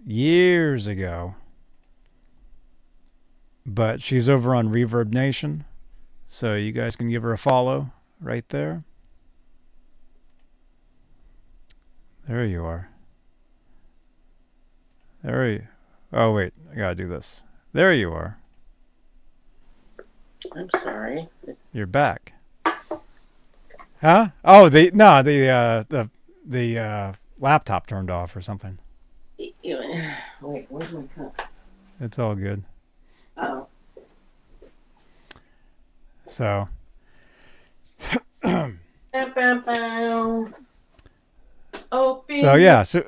years ago. But she's over on Reverb Nation, so you guys can give her a follow right there. There you are. Oh, wait. I gotta do this. There you are. I'm sorry. You're back. Huh? Oh, the laptop turned off or something. Wait, where's my cup? It's all good. Oh. So. So yeah. So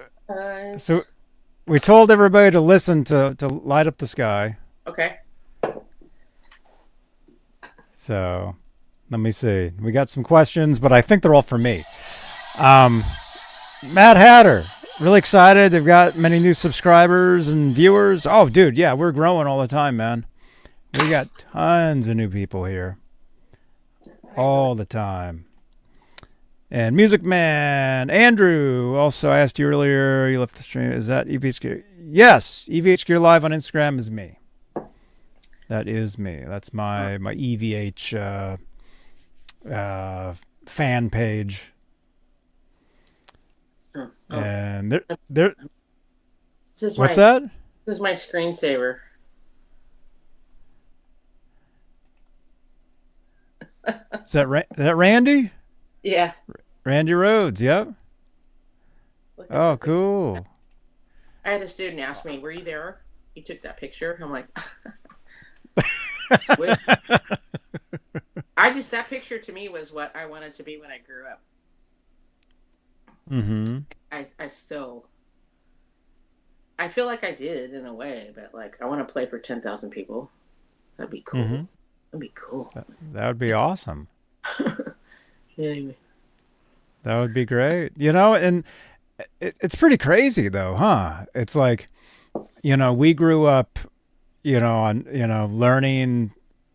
we told everybody to listen to Light Up the Sky. Okay. So let me see. We got some questions, but I think they're all for me. Mad Hatter, really excited. They've got many new subscribers and viewers. Oh, dude, yeah, we're growing all the time, man. We got tons of new people here. All the time. And Music Man, Andrew, also I asked you earlier, you left the stream, is that EVH Gear? Yes, EVH Gear Live on Instagram is me. That is me. That's my EVH fan page. And what's that? This is my screensaver. Is that Randy? Yeah. Randy Rhoads, yep. Oh, cool. I had a student ask me, were you there? You took that picture? I'm like, That picture to me was what I wanted to be when I grew up. Mm-hmm. I still, I feel like I did in a way, but like I want to play for 10,000 people. That'd be cool. Mm-hmm. That'd be cool. That would be awesome. Anyway. That would be great. And it's pretty crazy though, huh? It's like, we grew up, on,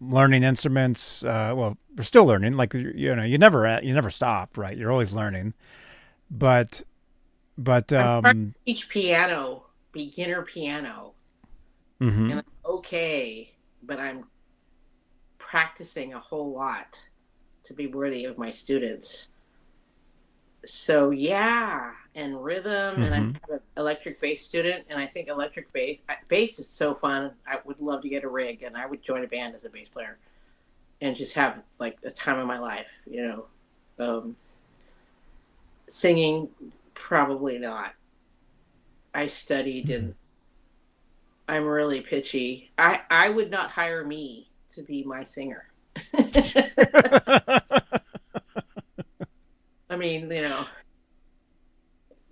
learning instruments. Well, we're still learning. Like, you never stop, right? You're always learning. But, I'm trying to teach piano, beginner piano, mm-hmm. and I'm okay, but I'm practicing a whole lot to be worthy of my students. So yeah, and rhythm, and I'm an electric bass student, and I think electric bass is so fun. I would love to get a rig, and I would join a band as a bass player, and just have like a time of my life. Singing, probably not. I studied, and I'm really pitchy. I would not hire me to be my singer. I mean,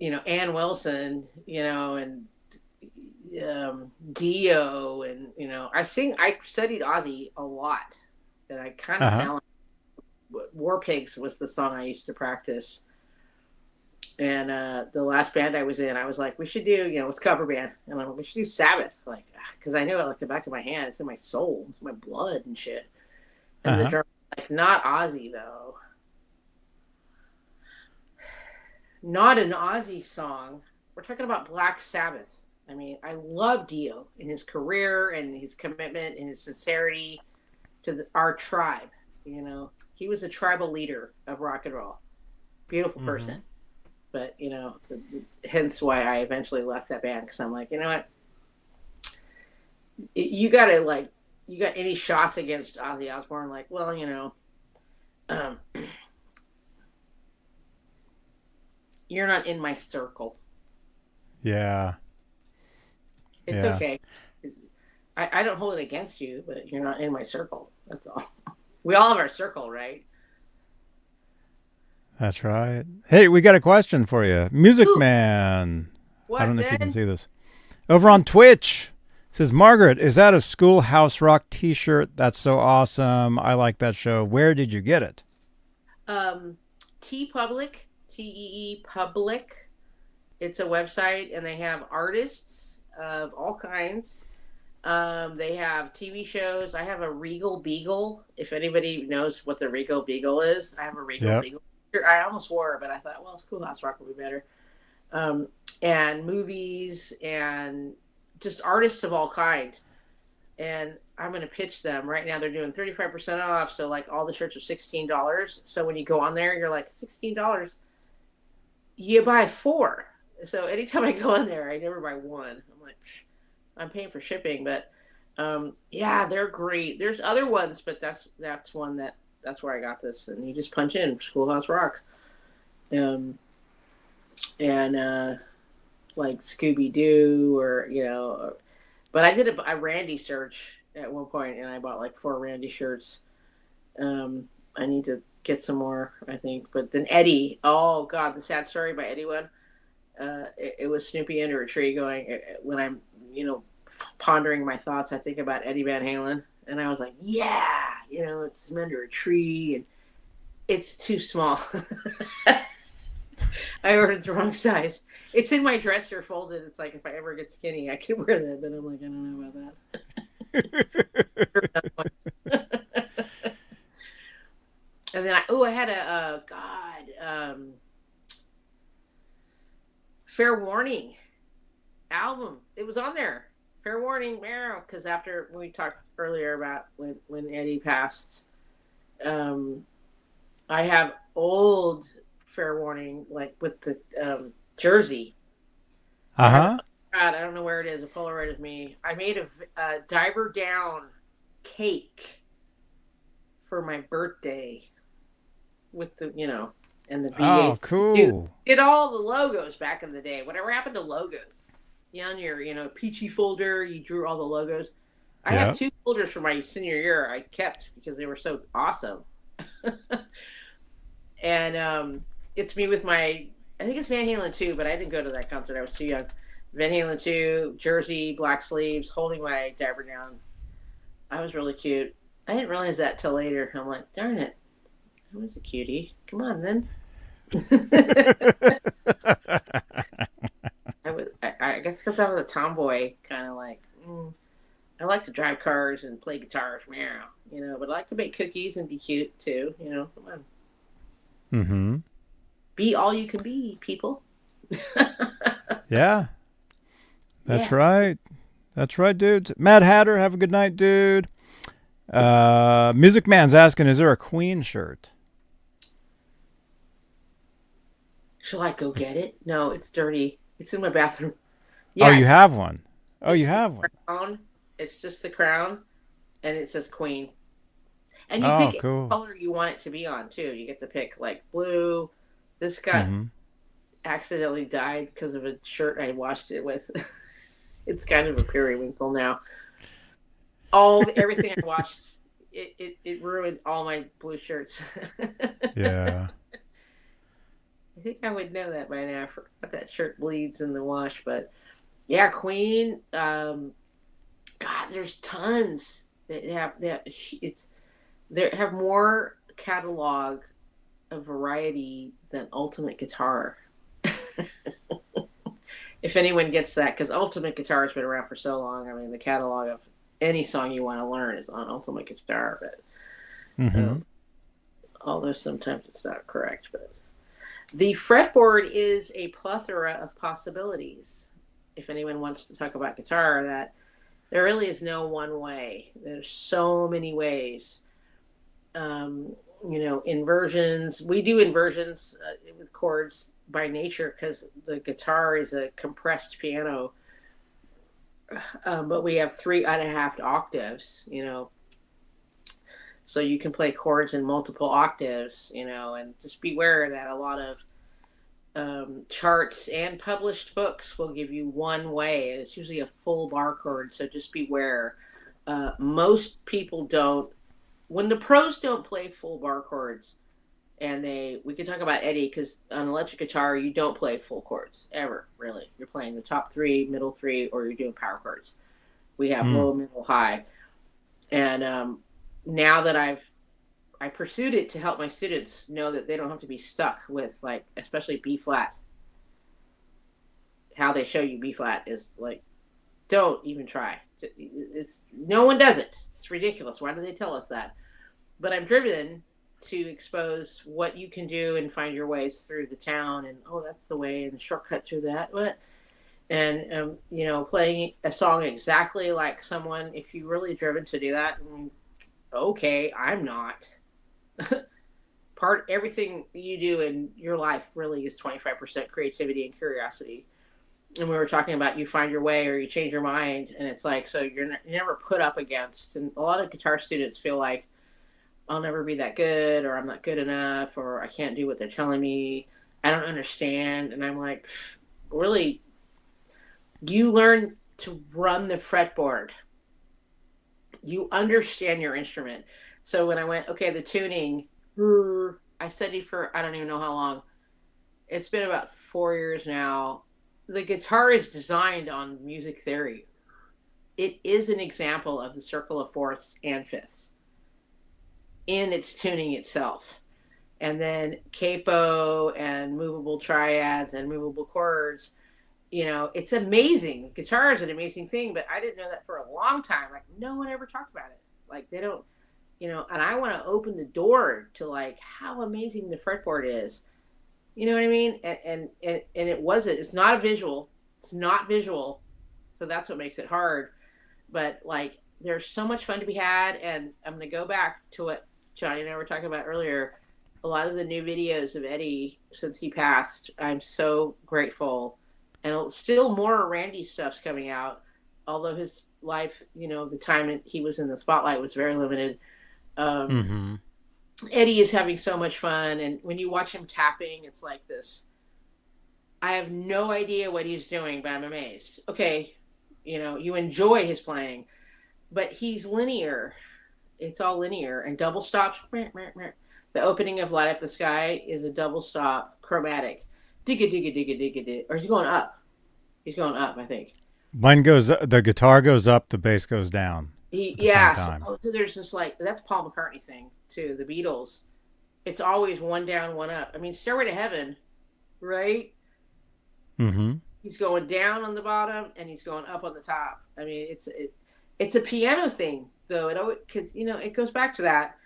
Ann Wilson, and Dio, and I studied Ozzy a lot, and I kind of sound like War Pigs was the song I used to practice. And the last band I was in, I was like, we should do, it's cover band, and I'm like, we should do Sabbath, like, because I know it like the back of my hand. It's in my soul, it's my blood and shit. And the drummer, like, not Ozzy though. Not an Ozzy song. We're talking about Black Sabbath. I mean, I love Dio and his career and his commitment and his sincerity to our tribe. He was a tribal leader of rock and roll. Beautiful person. But, hence why I eventually left that band, because I'm like, you know what? You got any shots against Ozzy Osbourne? Like, well, you're not in my circle. Yeah. It's okay. I don't hold it against you, but you're not in my circle. That's all. We all have our circle, right? That's right. Hey, we got a question for you. Music Man. What, I don't know if you then? can see this. Over on Twitch, it says, Margaret, is that a Schoolhouse Rock t-shirt? That's so awesome. I like that show. Where did you get it? T-Public, T-E-E Public. It's a website, and they have artists of all kinds. They have TV shows. I have a Regal Beagle. If anybody knows what the Regal Beagle is, I have a Regal Beagle. I almost wore it, but I thought, well, Schoolhouse Rock would be better. And movies and just artists of all kind. And I'm going to pitch them right now. They're doing 35% off. So like all the shirts are $16. So when you go on there, you're like, $16. You buy 4. So anytime I go on there, I never buy 1. I'm like, I'm paying for shipping, but yeah, they're great. There's other ones, but that's one that's where I got this. And you just punch in Schoolhouse Rock. And like Scooby-Doo or, but I did a Randy search at one point, and I bought like 4 Randy shirts. I need to get some more, I think. But then Eddie, oh God, the sad story by Eddie one. It was Snoopy under a tree going, when I'm, pondering my thoughts, I think about Eddie Van Halen. And I was like, yeah, it's under a tree, and it's too small. I ordered the wrong size. It's in my dresser folded. It's like, if I ever get skinny, I can wear that. But I'm like, I don't know about that. And then I had a Fair Warning album. It was on there. Fair Warning, because after we talked earlier about when Eddie passed, I have old Fair Warning, like with the jersey. Uh-huh. God, I don't know where it is. A Polaroid of me. I made a Diver Down cake for my birthday with the, and the V8. Oh, cool. Dude, did all the logos back in the day. Whatever happened to logos? On your, Peachy folder, you drew all the logos. I have 2 folders from my senior year I kept because they were so awesome. And it's me with my, I think it's Van Halen 2, but I didn't go to that concert. I was too young. Van Halen 2, jersey, black sleeves, holding my diaper down. I was really cute. I didn't realize that till later. I'm like, darn it. I was a cutie. Come on, then. I guess because I was a tomboy, kind of like, I like to drive cars and play guitars, meow, but I like to bake cookies and be cute, too, come on. Mm-hmm. Be all you can be, people. Yeah. That's right. That's right, dudes. Mad Hatter, have a good night, dude. Music Man's asking, is there a Queen shirt? Shall I go get it? No, it's dirty. It's in my bathroom. Yeah, you have one. Oh, you have one. Crown. It's just the crown, and it says Queen. And you pick cool. any color you want it to be on, too. You get to pick, like, blue. This got accidentally dyed because of a shirt I washed it with. It's kind of a periwinkle now. Everything I washed, it ruined all my blue shirts. Yeah. I think I would know that by now. But that shirt bleeds in the wash. But yeah, Queen. God, there's tons. They have more catalog of variety than Ultimate Guitar. If anyone gets that, because Ultimate Guitar has been around for so long. I mean, the catalog of any song you want to learn is on Ultimate Guitar. But although sometimes it's not correct, but. The fretboard is a plethora of possibilities. If anyone wants to talk about guitar, that there really is no one way. There's so many ways. Inversions. We do inversions with chords by nature because the guitar is a compressed piano. But we have 3.5 octaves, So you can play chords in multiple octaves, and just beware that a lot of charts and published books will give you one way. It's usually a full bar chord, so just beware. Most people don't. When the pros don't play full bar chords, and we can talk about Eddie, because on electric guitar, you don't play full chords, ever, really. You're playing the top 3, middle 3, or you're doing power chords. We have low, middle, high. And now that I pursued it to help my students know that they don't have to be stuck with, like, especially B flat. How they show you B flat is like, don't even try. No one does it. It's ridiculous. Why do they tell us that? But I'm driven to expose what you can do and find your ways through the town, and that's the way, and the shortcut through that. And playing a song exactly like someone, if you're really driven to do that, okay, I'm not. Everything you do in your life really is 25% creativity and curiosity. And we were talking about you find your way or you change your mind, and it's like, so you're never put up against. And a lot of guitar students feel like, I'll never be that good, or I'm not good enough, or I can't do what they're telling me. I don't understand. And I'm like, really, you learn to run the fretboard. You understand your instrument. So when I went, okay, the tuning, I studied for, I don't even know how long. It's been about 4 years now. The guitar is designed on music theory. It is an example of the circle of fourths and fifths in its tuning itself. And then capo and movable triads and movable chords, it's amazing. Guitar is an amazing thing, but I didn't know that for a long time. Like, no one ever talked about it. Like, they don't, and I want to open the door to, like, how amazing the fretboard is. You know what I mean? And it's not a visual. It's not visual. So that's what makes it hard. But, like, there's so much fun to be had. And I'm going to go back to what Johnny and I were talking about earlier. A lot of the new videos of Eddie since he passed, I'm so grateful. And still more Randy stuff's coming out. Although his life, the time he was in the spotlight was very limited. Eddie is having so much fun, and when you watch him tapping, it's like this. I have no idea what he's doing, but I'm amazed. Okay, you enjoy his playing, but he's linear. It's all linear and double stops. The opening of Light Up the Sky is a double stop chromatic. Digga digga digga digga digga. Or he's going up. He's going up, I think. The guitar goes up, the bass goes down. Yeah. So there's this like, that's Paul McCartney thing too. The Beatles. It's always one down, one up. I mean, Stairway to Heaven, right? Mm-hmm. He's going down on the bottom and he's going up on the top. I mean, it's a piano thing, though. It goes back to that,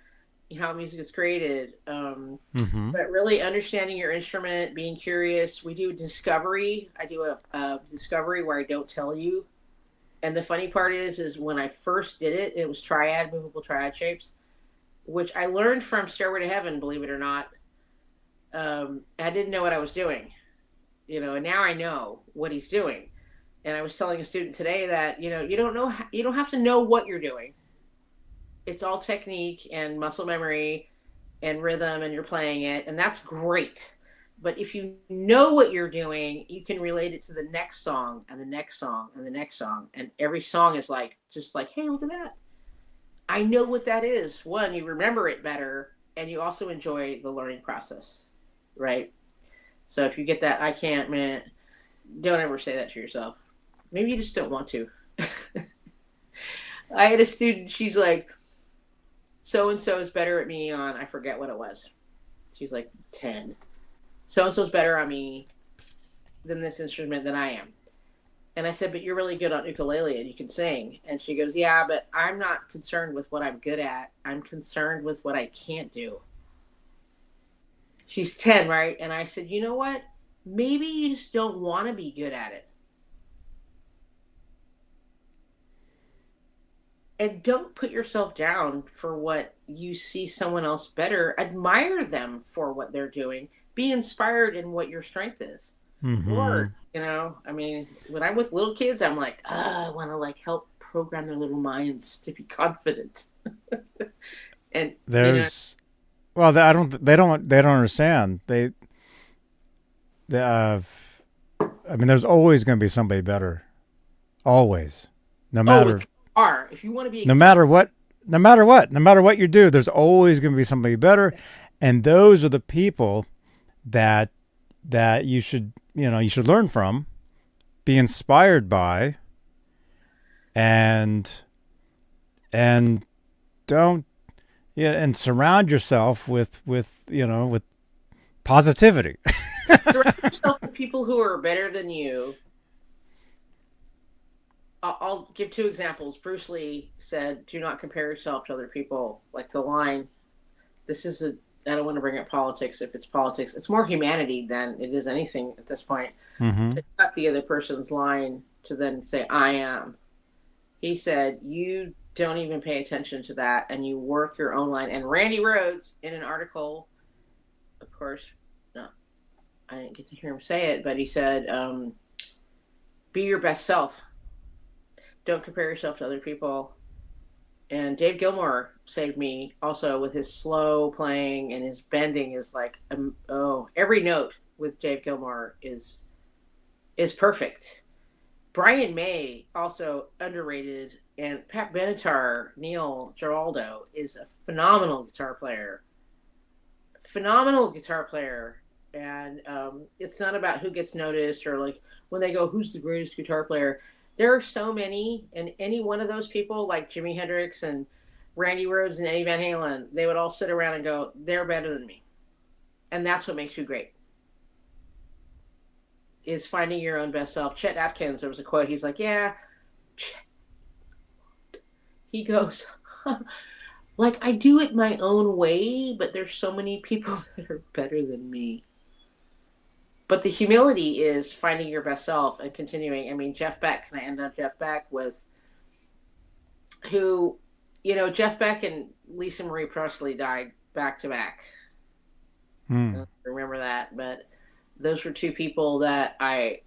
how music is created. But really understanding your instrument, being curious. We do discovery. I do a discovery where I don't tell you. And the funny part is when I first did it, it was movable triad shapes, which I learned from Stairway to Heaven, believe it or not. I didn't know what I was doing, and now I know what he's doing. And I was telling a student today that, you don't have to know what you're doing. It's all technique and muscle memory and rhythm, and you're playing it, and that's great. But if you know what you're doing, you can relate it to the next song and the next song and the next song. And every song is just like, hey, look at that. I know what that is. One, you remember it better, and you also enjoy the learning process, right? So if you get that, I can't, man, don't ever say that to yourself. Maybe you just don't want to. I had a student, she's like, so-and-so is better at me on, I forget what it was. She's like 10. So-and-so's better on me than this instrument than I am. And I said, but you're really good on ukulele and you can sing. And she goes, yeah, but I'm not concerned with what I'm good at. I'm concerned with what I can't do. She's 10, right? And I said, you know what? Maybe you just don't want to be good at it. And don't put yourself down for what you see someone else better. Admire them for what they're doing. Be inspired in what your strength is. Mm-hmm. Lord, I mean, when I'm with little kids, I'm like, I want to help program their little minds to be confident. And there's, well, they don't understand. I mean, there's always going to be somebody better. Always, no matter. If you want to be, no matter what you do, there's always going to be somebody better, and those are the people that you should learn from, be inspired by, and surround yourself with positivity. Surround yourself with people who are better than you. I'll give two examples. Bruce Lee said, do not compare yourself to other people. Like the line, I don't want to bring up politics. If it's politics, it's more humanity than it is anything at this point. Mm-hmm. To cut the other person's line to then say, I am. He said, you don't even pay attention to that and you work your own line. And Randy Rhoads, in an article, of course, no, I didn't get to hear him say it, but he said, be your best self. Don't compare yourself to other people. And Dave Gilmour saved me also with his slow playing, and his bending is like, every note with Dave Gilmour is perfect. Brian May, also underrated, and Pat Benatar, Neil Giraldo, is a phenomenal guitar player. And it's not about who gets noticed or when they go, who's the greatest guitar player? There are so many, and any one of those people, like Jimi Hendrix and Randy Rhoads and Eddie Van Halen, they would all sit around and go, they're better than me. And that's what makes you great, is finding your own best self. Chet Atkins, there was a quote, he's like, yeah, he goes, I do it my own way, but there's so many people that are better than me. But the humility is finding your best self and continuing. I mean, Jeff Beck, can I end on Jeff Beck with who, Jeff Beck and Lisa Marie Presley died back to back. I don't remember that, but those were two people that I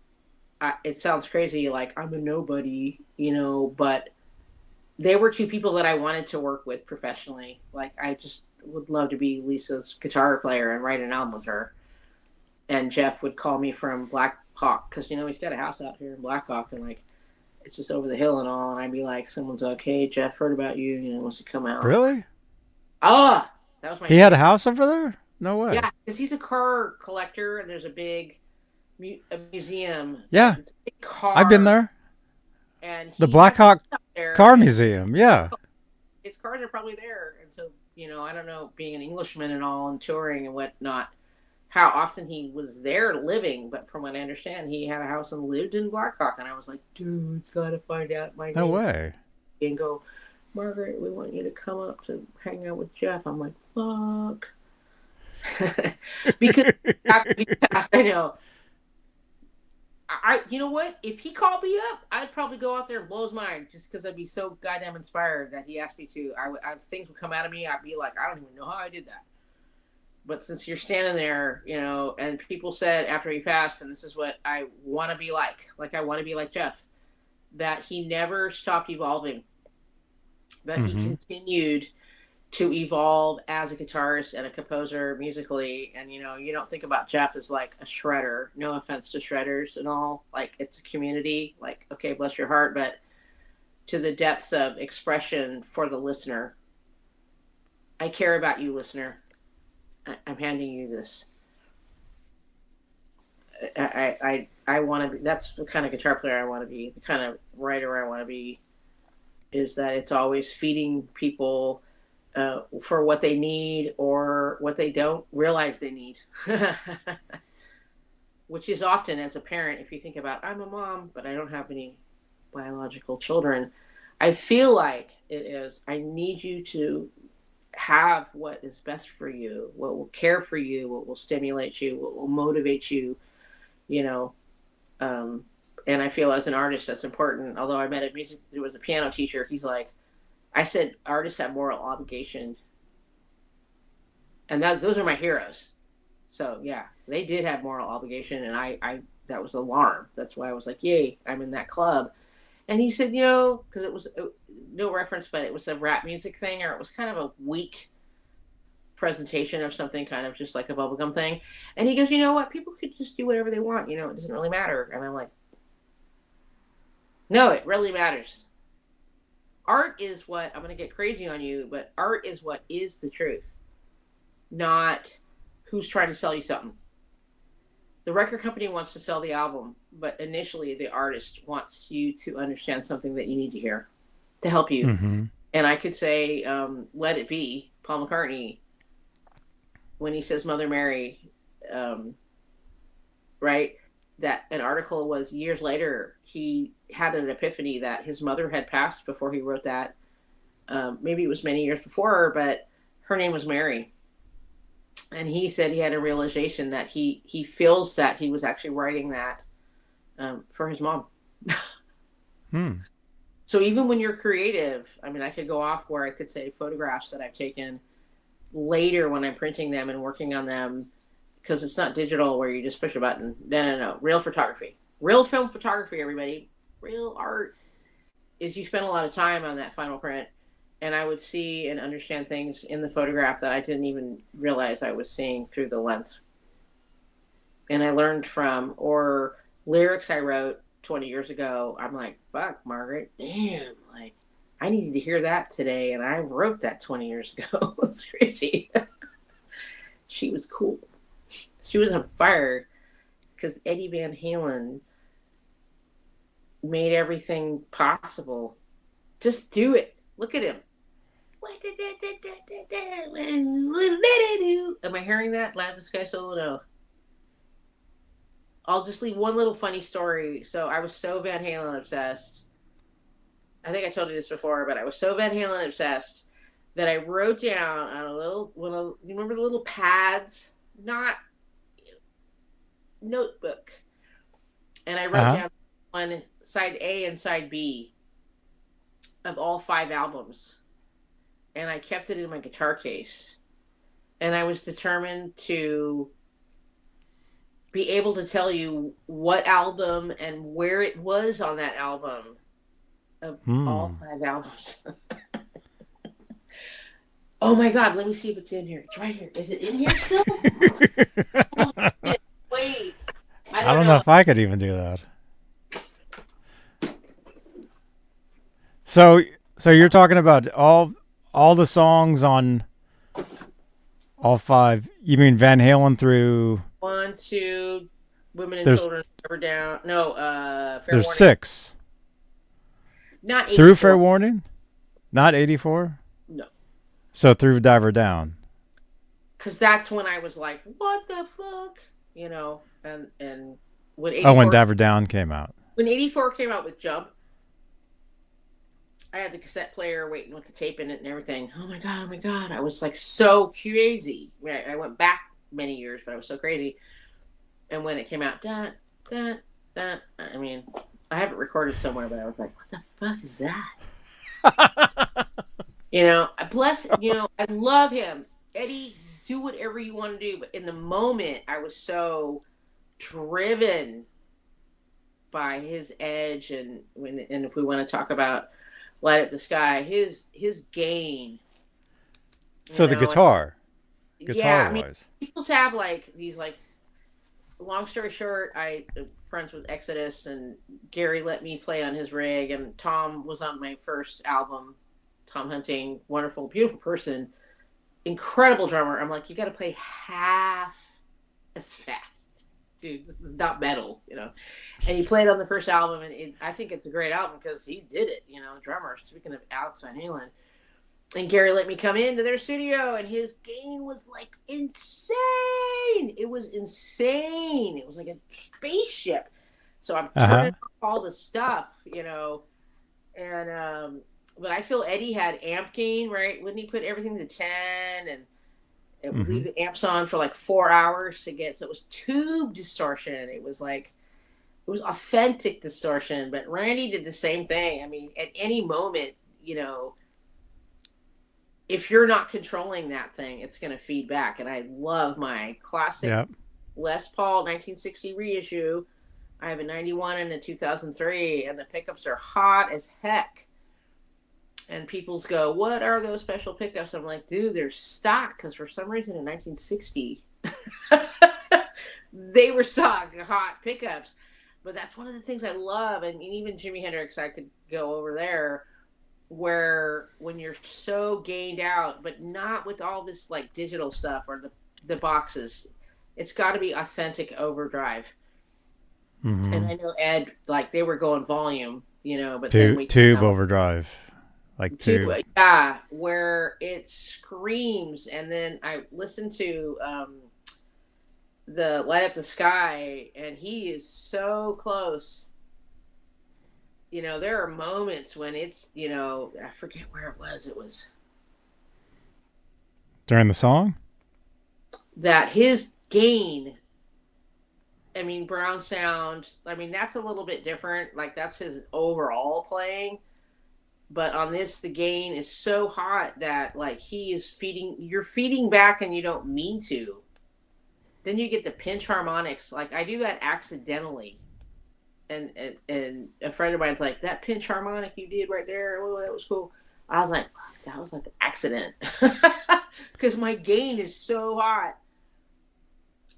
it sounds crazy, like I'm a nobody, but they were two people that I wanted to work with professionally. Like, I just would love to be Lisa's guitar player and write an album with her. And Jeff would call me from Black Hawk, because he's got a house out here in Black Hawk, and it's just over the hill and all. And I'd be like, someone's like, hey, Jeff heard about you, wants to come out. Really? Oh, that was my. He had a house over there? No way. Yeah, because he's a car collector, and there's a big museum. Yeah. It's a big car, I've been there. And The Blackhawk Car Museum. Yeah. His cars are probably there. And so, I don't know, being an Englishman and all and touring and whatnot, how often he was there living. But from what I understand, he had a house and lived in Blackhawk. And I was like, dude's got to find out my No name. way. And go, Margaret, we want you to come up to hang out with Jeff. I'm like, fuck. Because after he passed, I know. You know what? If he called me up, I'd probably go out there and blow his mind just because I'd be so goddamn inspired that he asked me to. Things would come out of me. I'd be like, I don't even know how I did that. But since you're standing there, and people said after he passed, and this is what I want to be like I want to be like Jeff, that he never stopped evolving, that he continued to evolve as a guitarist and a composer musically. And, you don't think about Jeff as like a shredder. No offense to shredders and all. Like, it's a community. Like, okay, bless your heart. But to the depths of expression for the listener. I care about you, listener. I'm handing you this. I want to be. That's the kind of guitar player I want to be. The kind of writer I want to be. Is that it's always feeding people for what they need or what they don't realize they need. Which is often, as a parent, if you think about, I'm a mom, but I don't have any biological children. I feel like it is, I need you to have what is best for you, what will care for you, what will stimulate you, what will motivate you, and I feel as an artist that's important. Although I met there was a piano teacher. He's like, I said, artists have moral obligation. And those are my heroes. So yeah, they did have moral obligation. And I that was alarm. That's why I was like, yay, I'm in that club. And he said, because it was no reference, but it was a rap music thing, or it was kind of a weak presentation of something, kind of just like a bubblegum thing. And he goes, you know what? People could just do whatever they want. It doesn't really matter. And I'm like, no, it really matters. Art is what, I'm going to get crazy on you, but art is what is the truth, not who's trying to sell you something. The record company wants to sell the album, but initially the artist wants you to understand something that you need to hear to help you. Mm-hmm. And I could say, Let It Be, Paul McCartney, when he says Mother Mary, right? That an article was years later, he had an epiphany that his mother had passed before he wrote that. Maybe it was many years before, but her name was Mary. And he said he had a realization that he feels that he was actually writing that for his mom. So even when you're creative, I could go off where I could say photographs that I've taken later when I'm printing them and working on them, because it's not digital where you just push a button. No. Real photography. Real film photography, everybody. Real art is you spend a lot of time on that final print. And I would see and understand things in the photograph that I didn't even realize I was seeing through the lens. And I learned from, or lyrics I wrote 20 years ago. I'm like, fuck, Margaret, damn, like, I needed to hear that today. And I wrote that 20 years ago. It's crazy. She was cool. She was on fire because Eddie Van Halen made everything possible. Just do it. Look at him. Am I hearing that? Laugh the Sky Solo? No. I'll just leave one little funny story. So I was so Van Halen obsessed. I think I told you this before, but I was so Van Halen obsessed that I wrote down on a little, you remember the little pads? Not notebook. And I wrote down on side A and side B of all 5 albums. And I kept it in my guitar case. And I was determined to be able to tell you what album and where it was on that album of all 5 albums. Oh my God, let me see if it's in here. It's right here. Is it in here still? Wait. I don't know if I could even do that. So you're talking about all the songs on all 5. You mean Van Halen through? 1, 2, Women and There's Children, Never Down. No, Fair there's Warning. 6 Not 84. through Fair Warning, not 84. No, So through Diver Down. because that's when I was like, "What the fuck," you know. And when 84, When Diver Down came out. when 84 came out with Jump, I had the cassette player waiting with the tape in it and everything. Oh my god! I was like so crazy. I went back many years, but I was so crazy. And when it came out, I mean, I have it recorded somewhere, but I was like, what the fuck is that? You know, I love him. Eddie, do whatever you want to do. But in the moment, I was so driven by his edge. And if we want to talk about Light Up the Sky, his gain. So the guitar Yeah, I mean, wise. people have like these like. Long story short, I'm friends with Exodus, and Gary let me play on his rig, and Tom was on my first album. Tom Hunting, wonderful, beautiful person, incredible drummer. I'm like, you got to play half as fast, dude. This is not metal, you know. And he played on the first album, and I think it's a great album because he did it, you know. Drummer. Speaking of Alex Van Halen. And Gary let me come into their studio, and his gain was like insane. It was insane. It was like a spaceship. So I'm turning off all the stuff, you know. And but I feel Eddie had amp gain, right? Wouldn't he put everything to 10 and it would leave the amps on for like 4 hours to get? So it was tube distortion. It was authentic distortion. But Randy did the same thing. I mean, at any moment, you know, if you're not controlling that thing, it's going to feed back. And I love my classic Les Paul 1960 reissue. I have a 91 and a 2003, and the pickups are hot as heck. And people's go, what are those special pickups? I'm like, dude, they're stock, because for some reason in 1960, they were stock, hot pickups. But that's one of the things I love. And even Jimi Hendrix, I could go over there, where when you're so gained out, but not with all this like digital stuff or the boxes, it's got to be authentic overdrive. And I know Ed, like they were going volume, you know, but then tube overdrive, like tube, yeah, where it screams. And then I listened to the Light Up the Sky, and he is so close. You know, there are moments when it's, you know, I forget where it was. It was during the song that his gain. I mean, Brown Sound. I mean, that's a little bit different. Like that's his overall playing. But on this, the gain is so hot that like you're feeding back and you don't mean to. Then you get the pinch harmonics. Like I do that accidentally. And a friend of mine's like, that pinch harmonic you did right there, oh, that was cool. I was like, that was like an accident. Because my gain is so hot.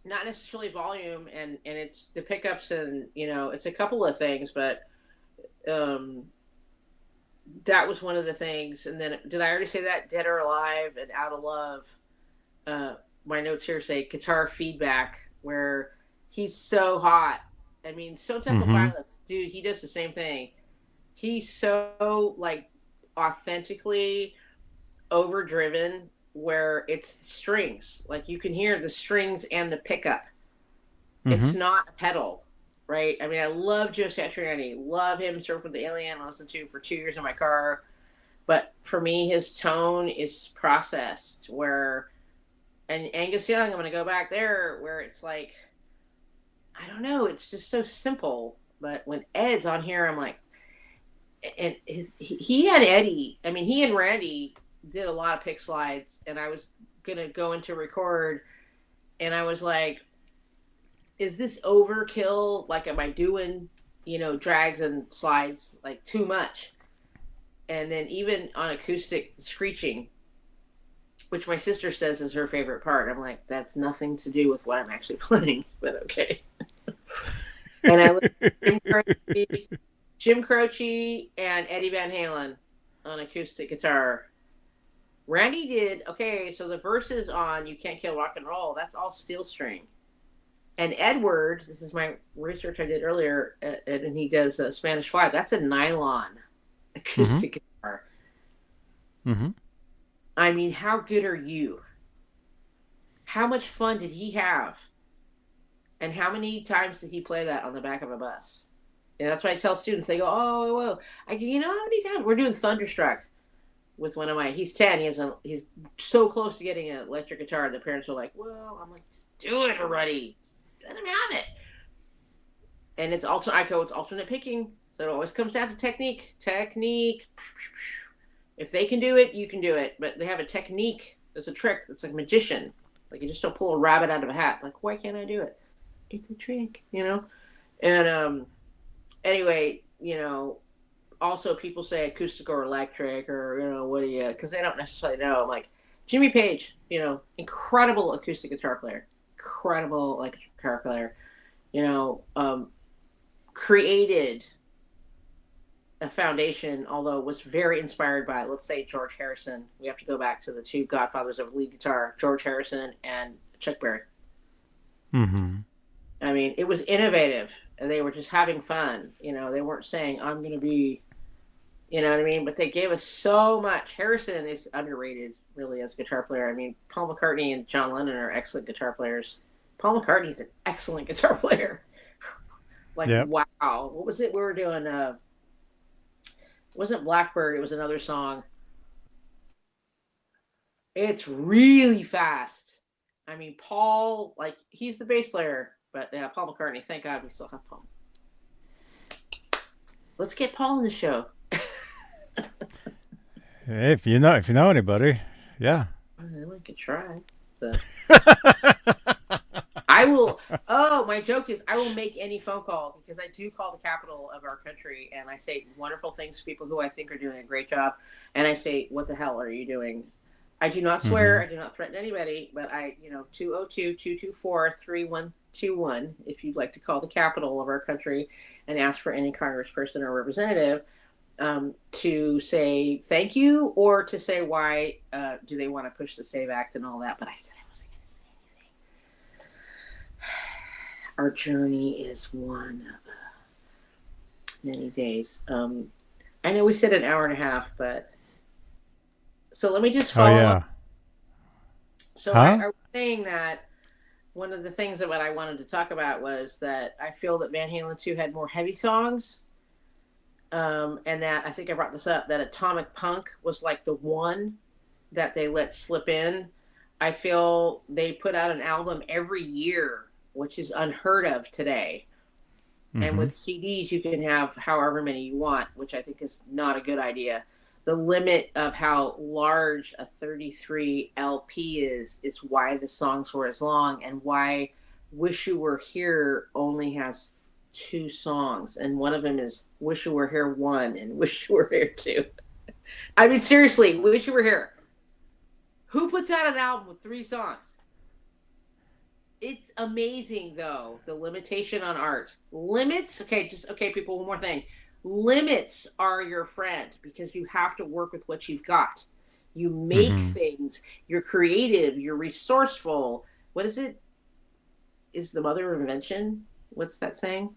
Not necessarily volume, and it's the pickups, and, you know, it's a couple of things, but that was one of the things. And then, did I already say that? Dead or Alive and Out of Love. My notes here say guitar feedback, where he's so hot. I mean, Stone Temple Pilots, dude, he does the same thing. He's so, like, authentically overdriven, where it's the strings. Like, you can hear the strings and the pickup. It's not a pedal, right? I mean, I love Joe Satriani. Love him. Surf with the Alien. I listened to for 2 years in my car. But for me, his tone is processed, where... And Angus Young, I'm going to go back there, where it's like... I don't know. It's just so simple. But when Ed's on here, I'm like, and he and Eddie, I mean, he and Randy did a lot of pick slides, and I was going to go into record, and I was like, is this overkill? Like, am I doing, you know, drags and slides, like, too much? And then even on acoustic, screeching, which my sister says is her favorite part. I'm like, that's nothing to do with what I'm actually playing, but okay. And I listened to Jim Croce and Eddie Van Halen on acoustic guitar. Randy did, okay, so the verses on You Can't Kill Rock and Roll, that's all steel string. And Edward, this is my research I did earlier, and he does Spanish Fly, that's a nylon acoustic guitar. Mm-hmm. I mean, how good are you? How much fun did he have? And how many times did he play that on the back of a bus? And that's why I tell students, they go, oh, whoa. I go, you know how many times? We're doing Thunderstruck with one of my, he's 10, he's so close to getting an electric guitar, and the parents are like, well, I'm like, just do it already. Just let him have it. And it's alternate picking. So it always comes down to technique. If they can do it, you can do it. But they have a technique. It's a trick. It's like a magician. Like, you just don't pull a rabbit out of a hat. Like, why can't I do it? It's a trick, you know? And anyway, you know, also people say acoustic or electric, or, you know, what do you, because they don't necessarily know. I'm like, Jimmy Page, you know, incredible acoustic guitar player, incredible electric guitar player, you know, created a foundation, although was very inspired by, let's say, George Harrison. We have to go back to the two godfathers of lead guitar, George Harrison and Chuck Berry. Mm-hmm. I mean, it was innovative, and they were just having fun. You know, they weren't saying, I'm going to be, you know what I mean? But they gave us so much. Harrison is underrated, really, as a guitar player. I mean, Paul McCartney and John Lennon are excellent guitar players. Paul McCartney's an excellent guitar player. Like, yep. Wow. What was it we were doing? It wasn't Blackbird. It was another song. It's really fast. I mean, Paul, like, he's the bass player. But yeah, Paul McCartney, thank God we still have Paul. Let's get Paul on the show. Hey, if you know anybody, yeah. We could try. But I will. Oh, my joke is I will make any phone call, because I do call the capital of our country, and I say wonderful things to people who I think are doing a great job, and I say, "What the hell are you doing?" I do not swear. Mm-hmm. I do not threaten anybody, but 202-224-3121, if you'd like to call the capital of our country and ask for any congressperson or representative to say thank you, or to say why do they want to push the SAVE Act and all that. But I said I wasn't going to say anything. Our journey is one of many days. I know we said an hour and a half, but... So let me just follow up. So I was saying that one of the things that what I wanted to talk about was that I feel that Van Halen 2 had more heavy songs. And that, I think I brought this up, that Atomic Punk was like the one that they let slip in. I feel they put out an album every year, which is unheard of today. Mm-hmm. And with CDs, you can have however many you want, which I think is not a good idea. The limit of how large a 33 LP is why the songs were as long, and why Wish You Were Here only has 2 songs. And one of them is Wish You Were Here 1 and Wish You Were Here 2. I mean, seriously, Wish You Were Here. Who puts out an album with 3 songs? It's amazing, though, the limitation on art. Limits, okay, people, one more thing. Limits are your friend, because you have to work with what you've got. You make things. You're creative. You're resourceful. What is it? Is the mother of invention? What's that saying?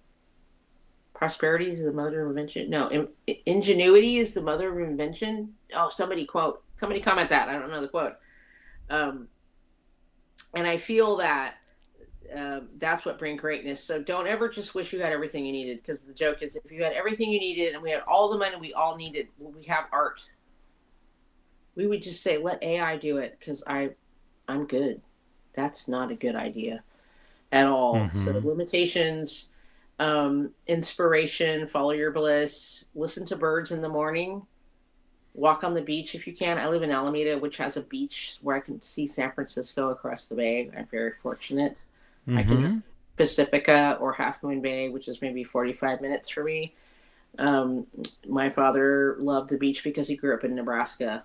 Prosperity is the mother of invention. No, ingenuity is the mother of invention. Oh, somebody comment that. I don't know the quote. And I feel that that's what brings greatness. So don't ever just wish you had everything you needed, because the joke is, if you had everything you needed and we had all the money we all needed, we have art, we would just say, let AI do it, because I'm good. That's not a good idea at all. Mm-hmm. So limitations, inspiration, follow your bliss, listen to birds in the morning, walk on the beach if you can. I live in Alameda, which has a beach where I can see San Francisco across the bay. I'm very fortunate. Mm-hmm. I can Pacifica or Half Moon Bay, which is maybe 45 minutes for me. My father loved the beach because he grew up in Nebraska.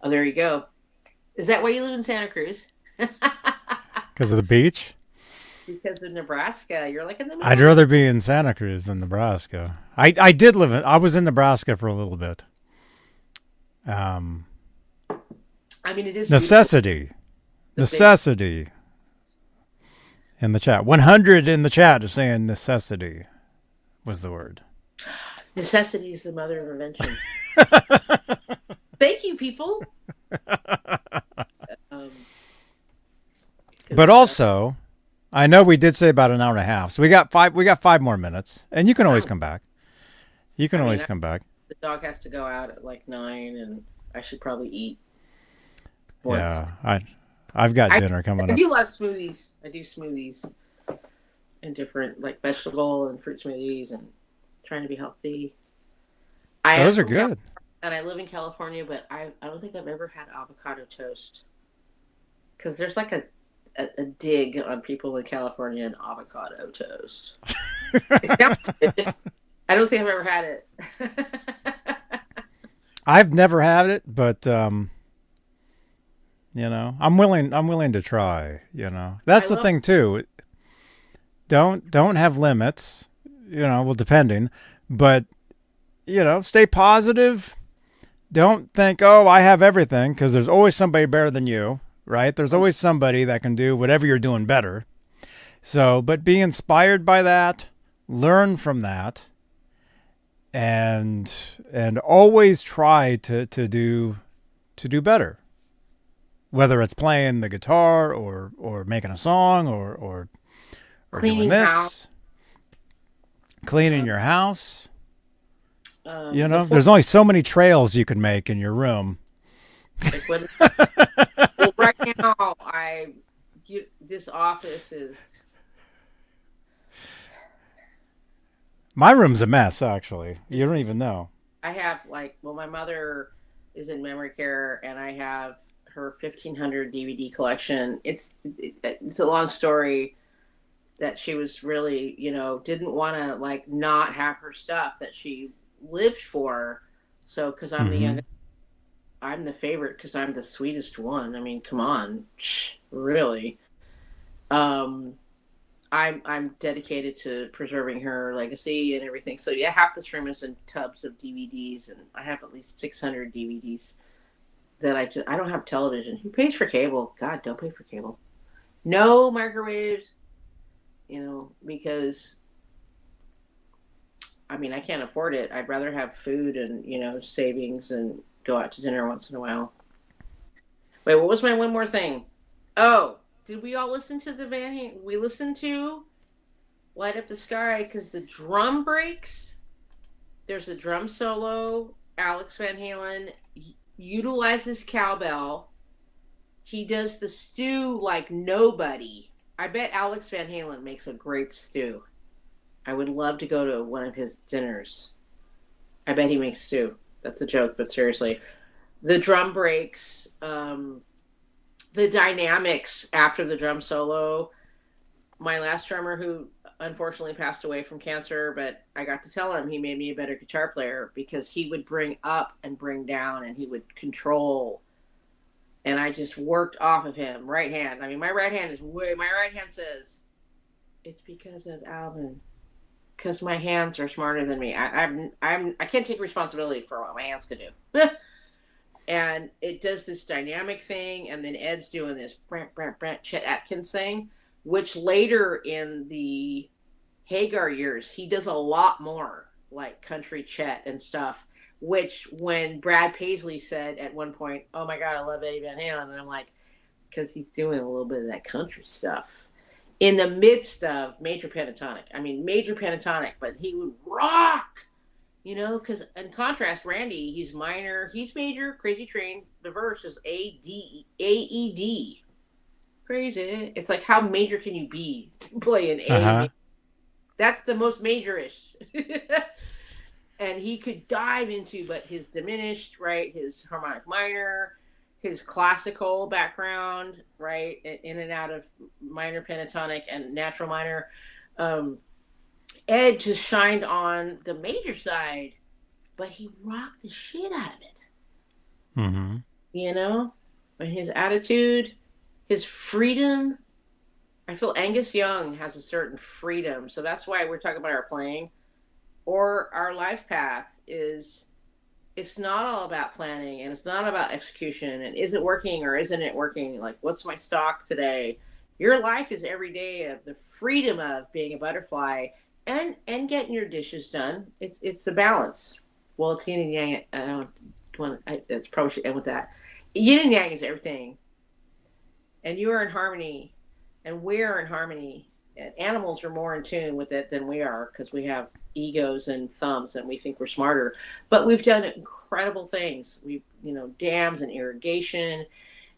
Oh, there you go. Is that why you live in Santa Cruz? Because of the beach? because of Nebraska. You're like in the middle. I'd rather be in Santa Cruz than Nebraska. I did live in. I was in Nebraska for a little bit. I mean, it is Necessity. Necessity. In the chat. 100 in the chat is saying necessity was the word. Necessity is the mother of invention. Thank you, people. But also, I know we did say about an hour and a half, so we got 5 more minutes, and you can always come back. You can always come back. The dog has to go out at like 9, and I should probably eat. Yeah, I've got dinner coming up. I do a lot of smoothies. I do smoothies and different like vegetable and fruit smoothies and trying to be healthy. Those are good. And I live in California, but I don't think I've ever had avocado toast. Because there's like a dig on people in California and avocado toast. It sounds good. I don't think I've ever had it. I've never had it, but I'm willing to try, That's the thing too. Don't have limits, well, depending, but stay positive. Don't think, oh, I have everything, because there's always somebody better than you, right? There's always somebody that can do whatever you're doing better. So, but be inspired by that, learn from that, and always try to do better. Whether it's playing the guitar or making a song or cleaning doing this, house. Cleaning your house. There's only so many trails you can make in your room. Like well, right now, this office is. My room's a mess, actually. You don't even know. I have my mother is in memory care, and I have her 1,500 DVD collection. It's a long story that she was really, didn't want to not have her stuff that she lived for. So, because I'm the youngest, I'm the favorite because I'm the sweetest one. I mean, come on, really. I'm dedicated to preserving her legacy and everything. So yeah, half this room is in tubs of DVDs, and I have at least 600 DVDs that I don't have television. Who pays for cable? God, don't pay for cable. No microwaves, because I mean, I can't afford it. I'd rather have food and, savings and go out to dinner once in a while. Wait, what was my one more thing? Oh, did we all listen to the Van Halen? We listened to Light Up the Sky because the drum breaks. There's a drum solo. Alex Van Halen utilizes cowbell. He does the stew like nobody. I bet Alex Van Halen makes a great stew. I would love to go to one of his dinners. I bet he makes stew. That's a joke, but seriously. The drum breaks, the dynamics after the drum solo. My last drummer, who unfortunately passed away from cancer, but I got to tell him he made me a better guitar player because he would bring up and bring down and he would control. And I just worked off of him. Right hand. I mean, my right hand says, it's because of Alvin. Because my hands are smarter than me. I can't take responsibility for what my hands could do. And it does this dynamic thing, and then Ed's doing this Chet Atkins thing, which later in the Hagar years, he does a lot more, like country Chet and stuff, which when Brad Paisley said at one point, oh my God, I love Eddie Van Halen, and I'm like, because he's doing a little bit of that country stuff. In the midst of major pentatonic. I mean, major pentatonic, but he would rock, because in contrast, Randy, he's minor, he's major, Crazy Train. The verse is A-E-D. Crazy. It's like, how major can you be to play an A? That's the most major-ish. And he could dive into, but his diminished, right, his harmonic minor, his classical background, right, in and out of minor pentatonic and natural minor. Ed just shined on the major side, but he rocked the shit out of it. Mm-hmm. And his attitude, his freedom, I feel Angus Young has a certain freedom. So that's why we're talking about our playing or our life path is it's not all about planning and it's not about execution and is it working or isn't it working? Like, what's my stock today? Your life is every day of the freedom of being a butterfly and getting your dishes done. It's the balance. Well, it's yin and yang. I don't want. That's probably should end with that. Yin and yang is everything, and you are in harmony, and we're in harmony. And animals are more in tune with it than we are because we have egos and thumbs and we think we're smarter. But we've done incredible things. We've, dams and irrigation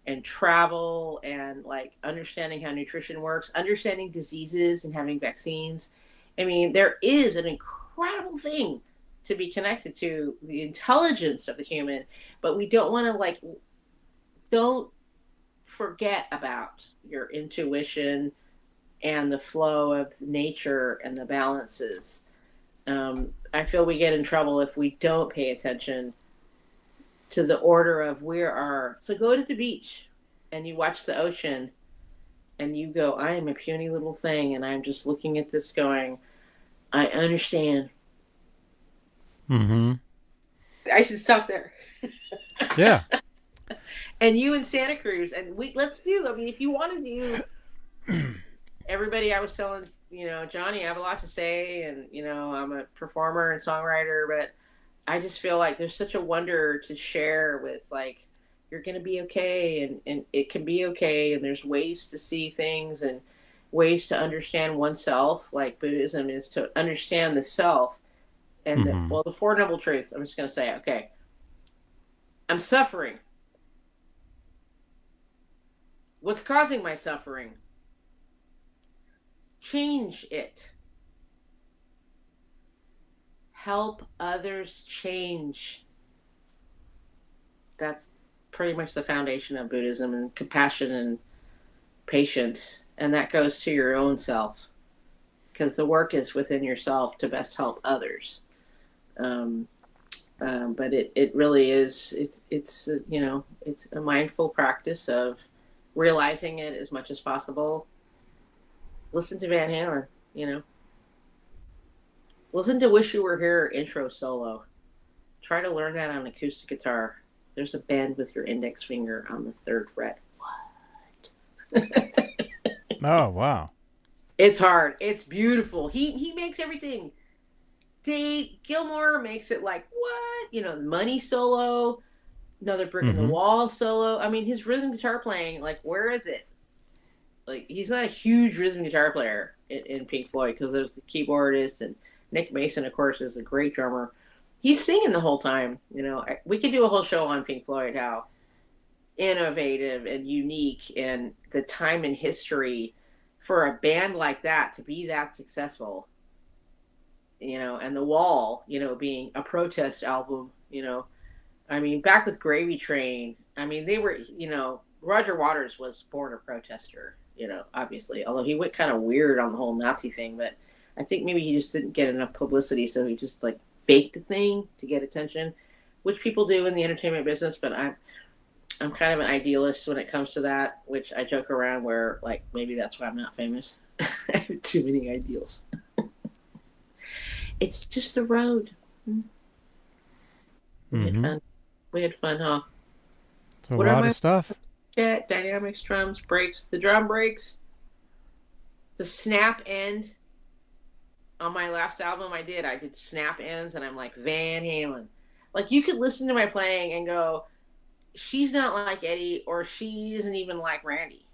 and travel and like understanding how nutrition works, understanding diseases and having vaccines. I mean, there is an incredible thing to be connected to the intelligence of the human, but we don't want to don't forget about your intuition and the flow of nature and the balances. I feel we get in trouble if we don't pay attention to the order of where our. So go to the beach and you watch the ocean and you go, I am a puny little thing and I'm just looking at this going, I understand. Mm-hmm. I should stop there. Yeah. And you in Santa Cruz and let's do, I mean, if you want to do everybody, I was telling, Johnny, I have a lot to say and, I'm a performer and songwriter, but I just feel like there's such a wonder to share with like, you're going to be okay and it can be okay. And there's ways to see things and ways to understand oneself. Like Buddhism is to understand the self and the Four Noble Truths. I'm just going to say, okay, I'm suffering. What's causing my suffering? Change it. Help others change. That's pretty much the foundation of Buddhism and compassion and patience. And that goes to your own self because the work is within yourself to best help others. But it really is, it's a mindful practice of realizing it as much as possible. Listen to Van Halen, Listen to Wish You Were Here intro solo. Try to learn that on acoustic guitar. There's a bend with your index finger on the third fret. What? Oh, wow. It's hard. It's beautiful. He makes everything. Dave Gilmour makes it like, what? Money solo, another brick in the wall solo. I mean, his rhythm guitar playing, like, where is it? Like, he's not a huge rhythm guitar player in Pink Floyd because there's the keyboardist and Nick Mason, of course, is a great drummer. He's singing the whole time. We could do a whole show on Pink Floyd, how innovative and unique and the time in history for a band like that to be that successful. And The Wall, being a protest album, I mean, back with Gravy Train, I mean, they were, Roger Waters was born a protester, obviously, although he went kind of weird on the whole Nazi thing, but I think maybe he just didn't get enough publicity, so he just like faked the thing to get attention, which people do in the entertainment business. But I'm kind of an idealist when it comes to that, which I joke around where like maybe that's why I'm not famous. I have too many ideals. It's just the road. We had fun, huh? It's a lot of stuff. Dynamics, drums, breaks. The drum breaks. The snap end. On my last album I did snap ends and I'm like Van Halen. Like you could listen to my playing and go, she's not like Eddie or she isn't even like Randy.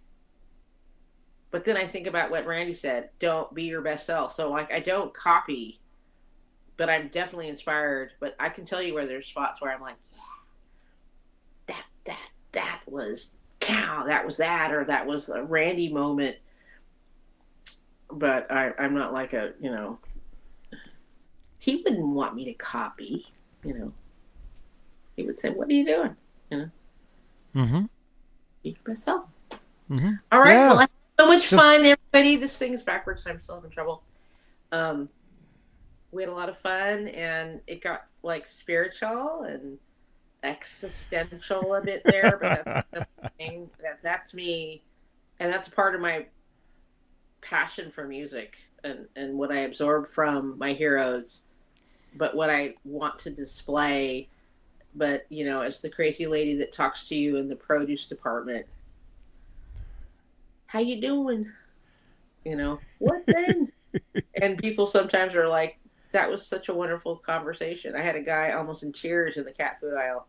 But then I think about what Randy said, don't be your best self. So like I don't copy, but I'm definitely inspired. But I can tell you where there's spots where I'm like, yeah, that was cow, that was that, or that was a Randy moment. But I'm not like he wouldn't want me to copy, He would say, what are you doing? Be your best self. All right, yeah. Well, I had so much fun, everybody. This thing is backwards, so I'm still having trouble. We had a lot of fun, and it got, like, spiritual and existential a bit there, but that's me, and that's part of my passion for music and what I absorbed from my heroes, but what I want to display. But, you know, as the crazy lady that talks to you in the produce department, how you doing? You know, what then? And people sometimes are like, that was such a wonderful conversation. I had a guy almost in tears in the cat food aisle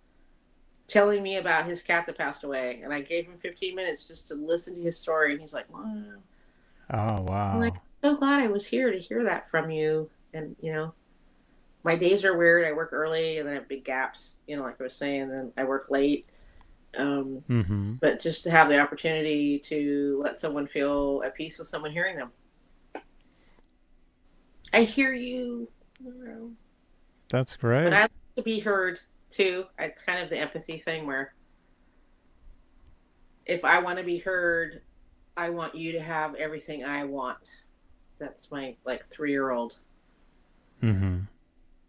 telling me about his cat that passed away. And I gave him 15 minutes just to listen to his story. And he's like, wow. Oh, wow. I'm like, so glad I was here to hear that from you. And, you know, my days are weird. I work early and then I have big gaps, you know, like I was saying, then I work late. But just to have the opportunity to let someone feel at peace with someone hearing them. I hear you. That's great. But I like to be heard too. It's kind of the empathy thing where if I want to be heard, I want you to have everything I want. That's my 3-year-old.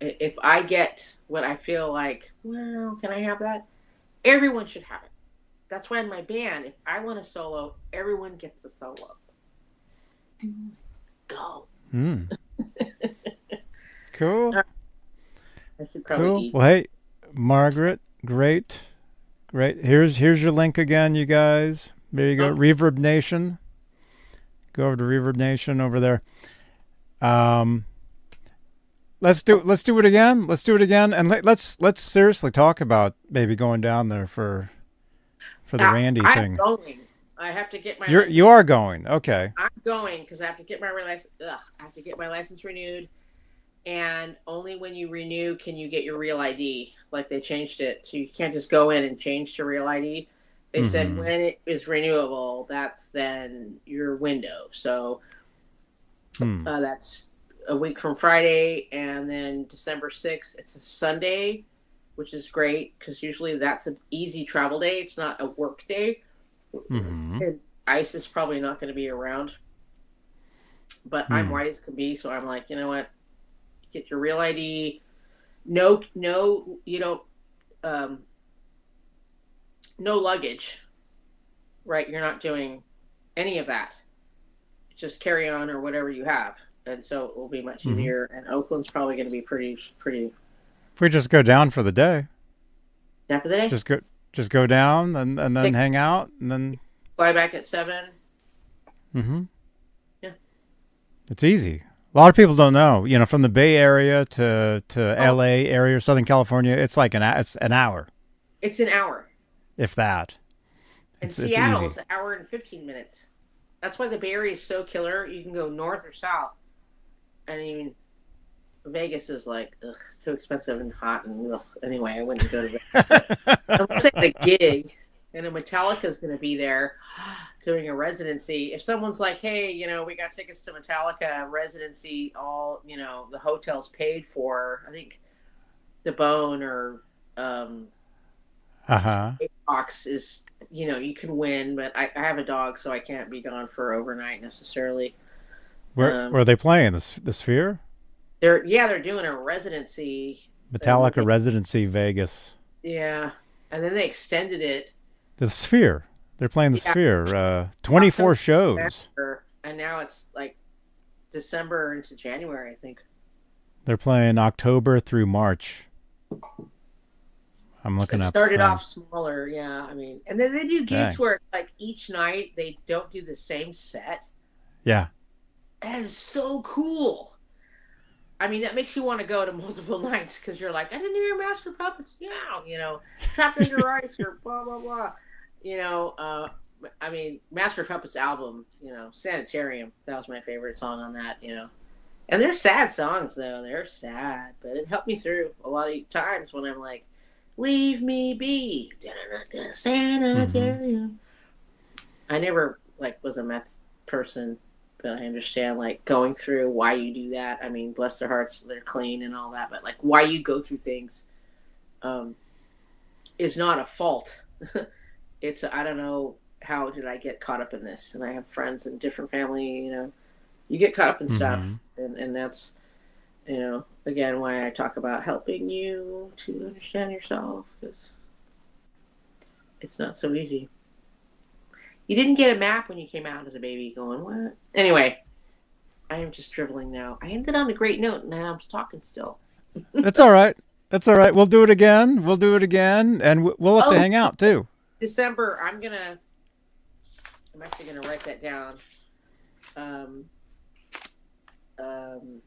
If I get what I feel like, well, can I have that? Everyone should have it. That's why in my band, if I want a solo, everyone gets a solo. Go. Cool. I should probably Cool. eat. Well, hey, Margaret, great. Here's your link again, you guys. There you go. Oh. Reverb Nation. Go over to Reverb Nation over there. Let's do it again. Let's do it again, and let's seriously talk about maybe going down there for the Randy thing. I'm going. I have to get my. You are going. Okay. I'm going because I have to get my license. I have to get my license renewed, and only when you renew can you get your real ID. Like they changed it, so you can't just go in and change to real ID. They said when it is renewable, that's then your window. So that's a week from Friday, and then December 6th. It's a Sunday, which is great because usually that's an easy travel day. It's not a work day. And ICE is probably not going to be around, but I'm white as can be, so I'm like, you know what? Get your real ID. No, you don't. No luggage, right? You're not doing any of that. Just carry on or whatever you have, and so it will be much easier. And Oakland's probably going to be pretty. If we just go down for the day. After the day, just go down and then hang out and then fly back at 7. Yeah. It's easy. A lot of people don't know. You know, from the Bay Area to LA area or Southern California, it's like it's an hour. It's an hour. If that. And it's Seattle easy. is an hour and 15 minutes. That's why the Bay Area is so killer. You can go north or south. And even Vegas is like, too expensive and hot. And anyway, I wouldn't go to Vegas. Unless I had a gig. And a Metallica is going to be there doing a residency. If someone's like, hey, you know, we got tickets to Metallica residency, all, you know, the hotel's paid for. I think the Bone or box is, you know, you can win, but I have a dog, so I can't be gone for overnight necessarily. Where are they playing? The Sphere? They're doing a residency. Metallica residency Vegas. Yeah, and then they extended it. The Sphere. They're playing the Sphere. 24 shows. And now it's like December into January, I think. They're playing October through March. I'm looking up. It started off smaller, yeah. I mean, and then they do gigs where like each night they don't do the same set. Yeah. That is so cool. I mean, that makes you want to go to multiple nights because you're like, I didn't hear Master Puppets, you know, Trapped Under Ice or blah, blah, blah. You know, I mean, Master Puppets album, you know, Sanitarium, that was my favorite song on that, you know. And they're sad songs, though. They're sad, but it helped me through a lot of times when I'm like, leave me be. Sanitarium. I never, was a meth person, but I understand, going through why you do that. I mean, bless their hearts, they're clean and all that, but, why you go through things is not a fault. It's, I don't know, how did I get caught up in this? And I have friends in different family, you know. You get caught up in stuff, and that's, you know, again, why I talk about helping you to understand yourself, because it's not so easy. You didn't get a map when you came out as a baby. Going what? Anyway, I am just dribbling now. I ended on a great note, and I'm talking still. That's all right. That's all right. We'll do it again. We'll do it again, and we'll have to Oh, hang out too. December. I'm actually gonna write that down. Um, um,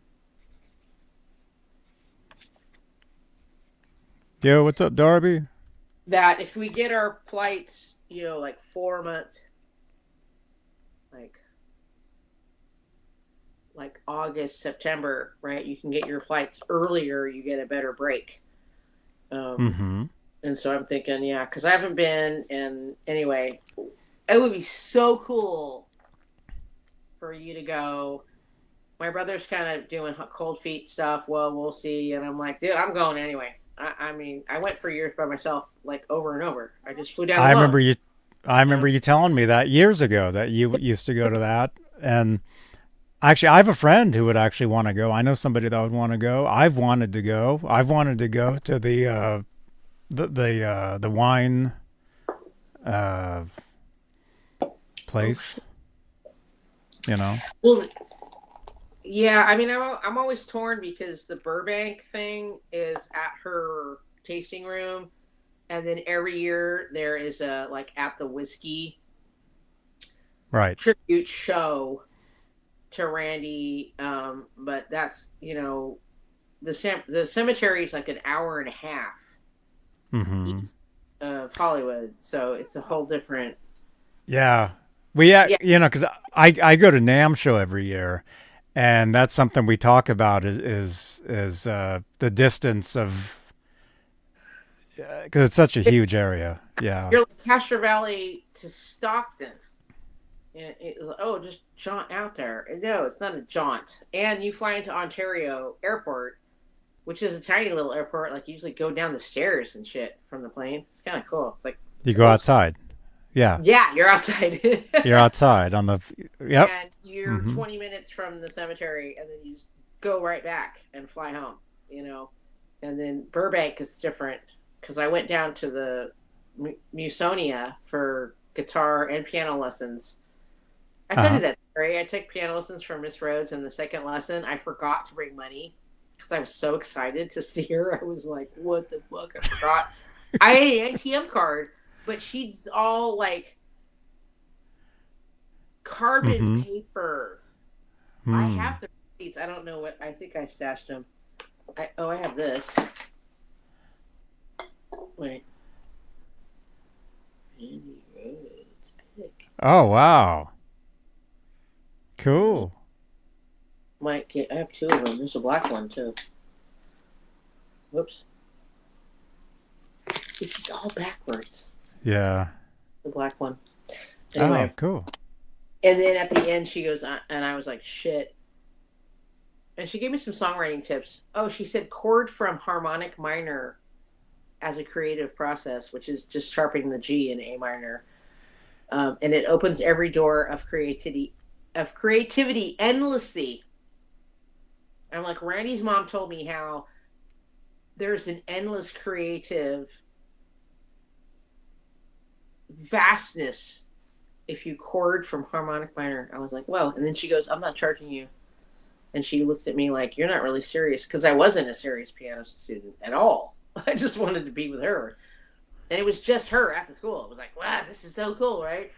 Yo, what's up, Darby? that if we get our flights, like 4 months, like August, September, right? You can get your flights earlier. You get a better break. Mm-hmm. And so I'm thinking, yeah, because I haven't been. And anyway, it would be so cool for you to go. My brother's kind of doing cold feet stuff. Well, we'll see. And I'm like, dude, I'm going anyway. I mean, I went for years by myself, like over and over. I just flew down. I remember you telling me that years ago that you used to go to that. And actually, I have a friend who would actually want to go. I know somebody that would want to go. I've wanted to go. I've wanted to go to the wine place. Well, yeah. I mean, I'm always torn because the Burbank thing is at her tasting room, and then every year there is a at the whiskey Right. tribute show to Randy. But that's the cemetery is like an hour and a half Mm-hmm. east of Hollywood, so it's a whole different. Yeah. Yeah, Because I go to NAMM show every year, and that's something we talk about is the distance of, because it's such a huge area. Yeah. you're like Castro Valley to Stockton. And just jaunt out there. No, it's not a jaunt. And you fly into Ontario Airport, which is a tiny little airport. Like you usually go down the stairs and shit from the plane. It's kind of cool. It's like You go outside. Yeah. Yeah, you're outside. You're outside on the. Yep. And you're Mhm. 20 minutes from the cemetery, and then you just go right back and fly home. And then Burbank is different because I went down to the Musonia for guitar and piano lessons. I told you that story. I took piano lessons from Miss Rhoads, and the second lesson, I forgot to bring money because I was so excited to see her. I was like, what the fuck? I forgot. I had an ATM card, but she's all like carbon paper. I have the receipts. I don't know what. I think I stashed them. I have this. Wait. Randy Rhoads pick. Oh wow. Cool. Might get. I have two of them. There's a black one too. Whoops. This is all backwards. Yeah. The black one. Anyway. Oh, cool. And then at the end, she goes, and I was like, shit. And she gave me some songwriting tips. Oh, she said chord from harmonic minor as a creative process, which is just sharpening the G in A minor. And it opens every door of creativity endlessly. I'm like, Randy's mom told me how there's an endless creative vastness if you chord from harmonic minor. I was like, whoa. And then she goes, I'm not charging you. And she looked at me like, you're not really serious, because I wasn't a serious piano student at all. I just wanted to be with her. And it was just her at the school. It was like, wow, this is so cool, right?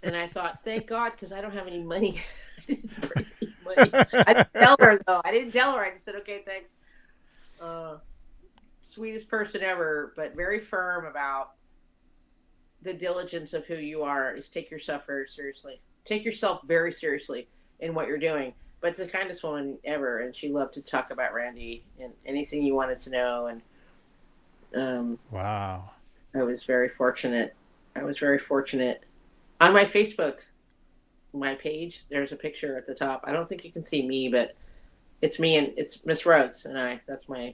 And I thought, thank God, because I don't have any money. I didn't bring any money. I didn't tell her, though. I just said, okay, thanks. Sweetest person ever, but very firm about the diligence of who you are. Is take yourself very seriously. Take yourself very seriously in what you're doing. But the kindest woman ever, and she loved to talk about Randy and anything you wanted to know. And Wow. I was very fortunate. On my Facebook, my page, there's a picture at the top. I don't think you can see me, but it's me and it's Miss Rhoads and I. That's my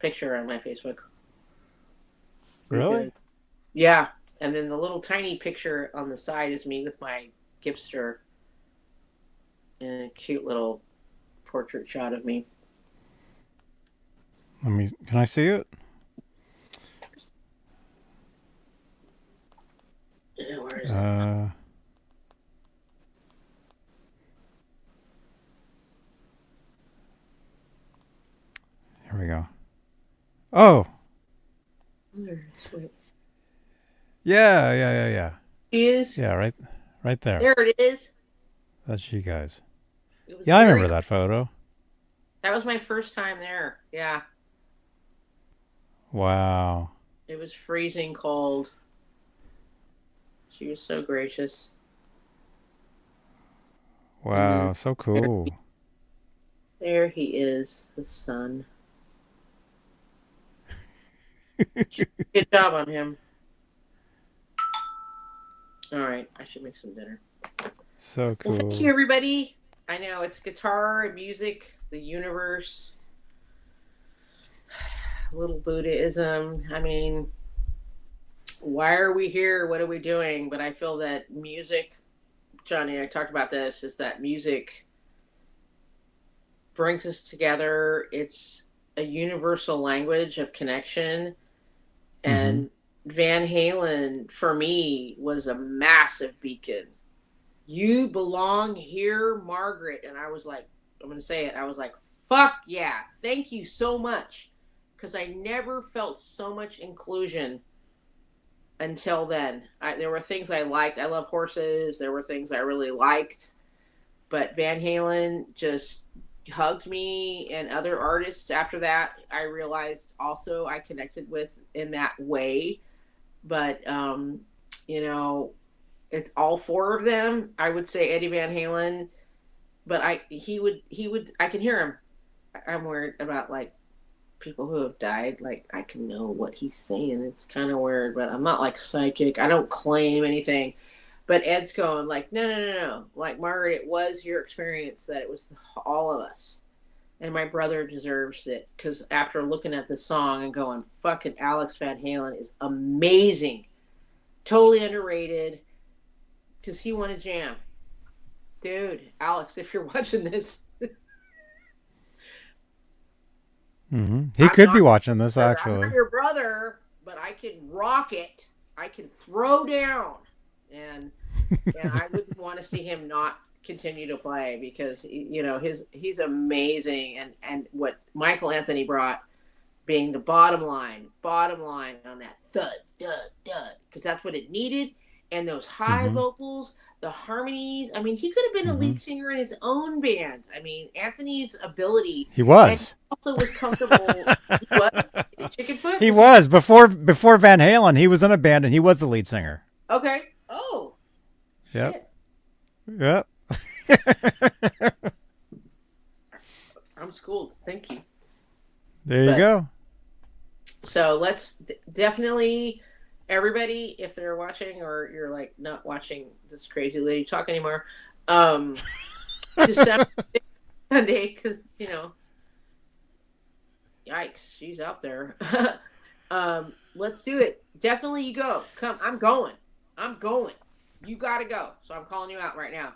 picture on my Facebook. Really? Yeah. And then the little tiny picture on the side is me with my Gipster and a cute little portrait shot of me. Can I see it? Yeah, where is it? Here we go. Oh, Wait. yeah. She is? Yeah, right there. There it is. That's you guys. It was Yeah, I very- remember that photo. That was my first time there. Yeah. Wow. It was freezing cold. She was so gracious. Wow, so cool. There he is, the sun. Good job on him. All right, I should make some dinner. So cool. Well, thank you, everybody. I know it's guitar and music, the universe, little Buddhism. I mean, why are we here? What are we doing? But I feel that music, Johnny, I talked about this, is that music brings us together. It's a universal language of connection. And Van Halen, for me, was a massive beacon. You belong here, Margaret. And I was like, I'm going to say it. I was like, fuck yeah. Thank you so much. Because I never felt so much inclusion until then. There were things I liked. I love horses. There were things I really liked. But Van Halen just hugged me, and other artists after that I realized also I connected with in that way. But, you know, it's all four of them. I would say Eddie Van Halen, but I can hear him. I'm worried about like people who have died. Like I can know what he's saying. It's kind of weird, but I'm not like psychic. I don't claim anything. But Ed's going like, no. Like Margaret, it was your experience that it was all of us. And my brother deserves it. Because after looking at the song and going, fucking Alex Van Halen is amazing. Totally underrated. Does he want to jam? Dude, Alex, if you're watching this. He could be watching this, actually. I'm not your brother, but I can rock it. I can throw down. And I wouldn't want to see him not continue to play because, you know, he's amazing. And what Michael Anthony brought being the bottom line on that thud, because that's what it needed. And those high vocals, the harmonies. I mean, he could have been a lead singer in his own band. I mean, Anthony's ability. He was. And he also was comfortable. He was in Chickenfoot. He was before Van Halen. He was in a band and he was the lead singer. Okay. Oh. Yep. Shit. Yep. I'm schooled. Thank you. There you go. So let's definitely, everybody, if they're watching or you're like not watching this crazy lady talk anymore, December Sunday, because, you know, yikes, she's out there. Let's do it. Definitely you go. Come, I'm going. You got to go. So I'm calling you out right now.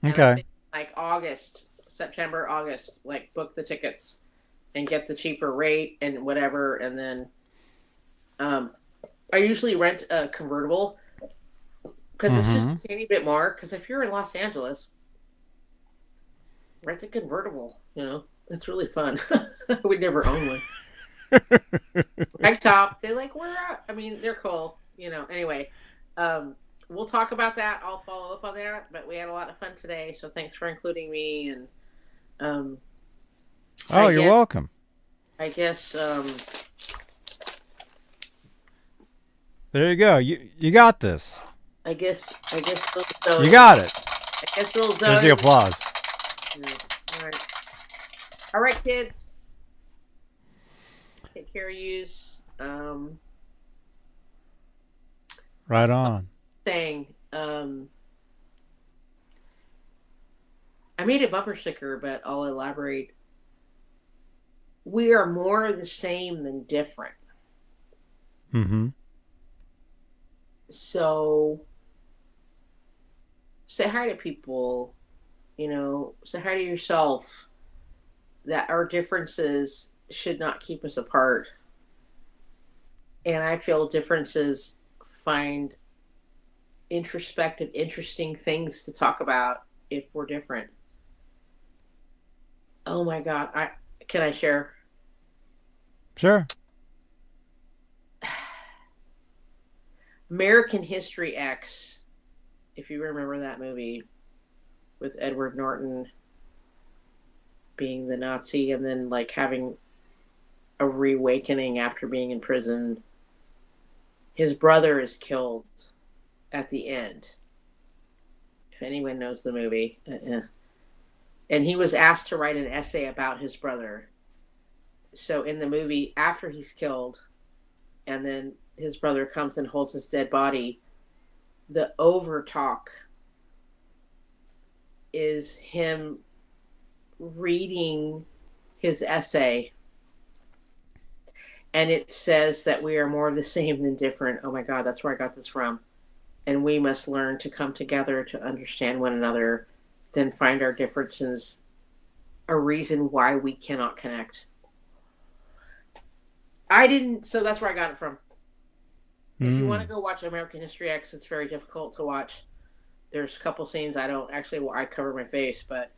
Okay. Like September, August, like book the tickets and get the cheaper rate and whatever. And then I usually rent a convertible because it's just a teeny bit more. Because if you're in Los Angeles, rent a convertible. You know, it's really fun. We'd never own one. Rag top. They like, where at? I mean, they're cool. You know, anyway. We'll talk about that. I'll follow up on that. But we had a lot of fun today, so thanks for including me. And you're welcome. I guess there you go. You got this. I guess. You got it. I guess little Zoe. There's the applause. All right, kids. Take care of yous. Right on. Saying, I made a bumper sticker, but I'll elaborate. We are more the same than different. So say hi to people, you know, say hi to yourself, that our differences should not keep us apart. And I feel differences find introspective, interesting things to talk about if we're different. Oh my God. Can I share? Sure. American History X, if you remember that movie with Edward Norton being the Nazi and then like having a reawakening after being in prison. His brother is killed at the end. If anyone knows the movie. And he was asked to write an essay about his brother. So in the movie, after he's killed, and then his brother comes and holds his dead body, the over talk is him reading his essay. And it says that we are more the same than different. Oh my God, that's where I got this from. And we must learn to come together to understand one another, then find our differences a reason why we cannot connect. So that's where I got it from. If you want to go watch American History X, it's very difficult to watch. There's a couple scenes I cover my face, but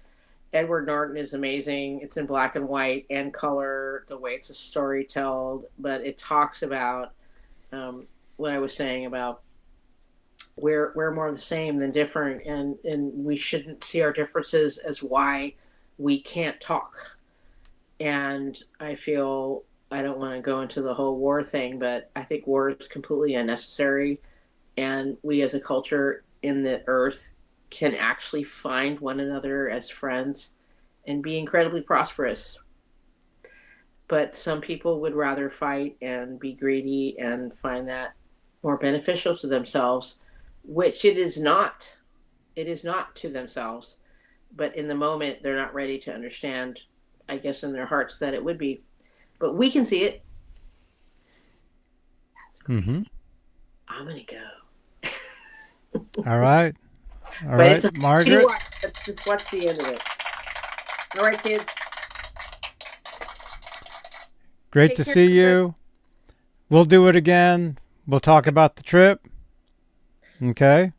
Edward Norton is amazing. It's in black and white and color, the way it's a story told, but it talks about what I was saying about we're more the same than different, and we shouldn't see our differences as why we can't talk. And I feel, I don't want to go into the whole war thing, but I think war is completely unnecessary, and we as a culture in the earth can actually find one another as friends and be incredibly prosperous. But some people would rather fight and be greedy and find that more beneficial to themselves, which it is not. It is not to themselves. But in the moment, they're not ready to understand, I guess, in their hearts that it would be. But we can see it. Mm-hmm. I'm going to go. All right. All but right, it's a Margaret. watch, just watch the end of it. All right, kids. Great to see you. We'll do it again. We'll talk about the trip. Okay.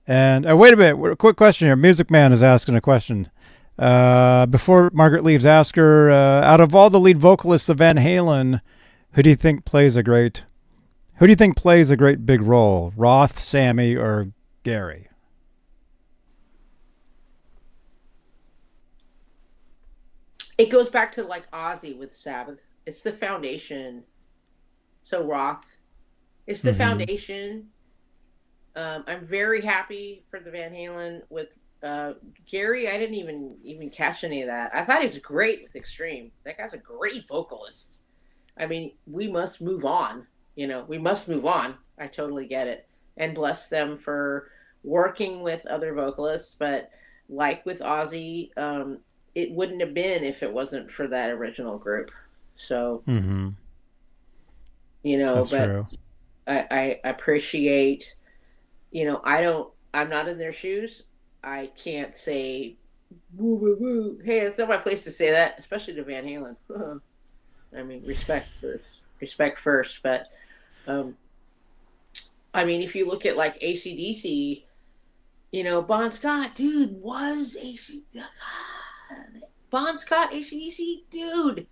And wait a minute. Quick question here. Music Man is asking a question. Before Margaret leaves, ask her, out of all the lead vocalists of Van Halen, who do you think plays a great big role? Roth, Sammy, or Gary? It goes back to like Ozzy with Sabbath. It's the foundation. So Roth, it's the foundation. I'm very happy for the Van Halen with Gary. I didn't even catch any of that. I thought he's great with Extreme. That guy's a great vocalist. I mean, we must move on. We must move on. I totally get it. And bless them for working with other vocalists. But like with Ozzy, it wouldn't have been if it wasn't for that original group. So, That's but true. I appreciate, I'm not in their shoes. I can't say, woo, woo, woo. Hey, it's not my place to say that, especially to Van Halen. I mean, respect first. But, I mean, if you look at like AC/DC, Bon Scott, dude, was Bon Scott, AC/DC, dude.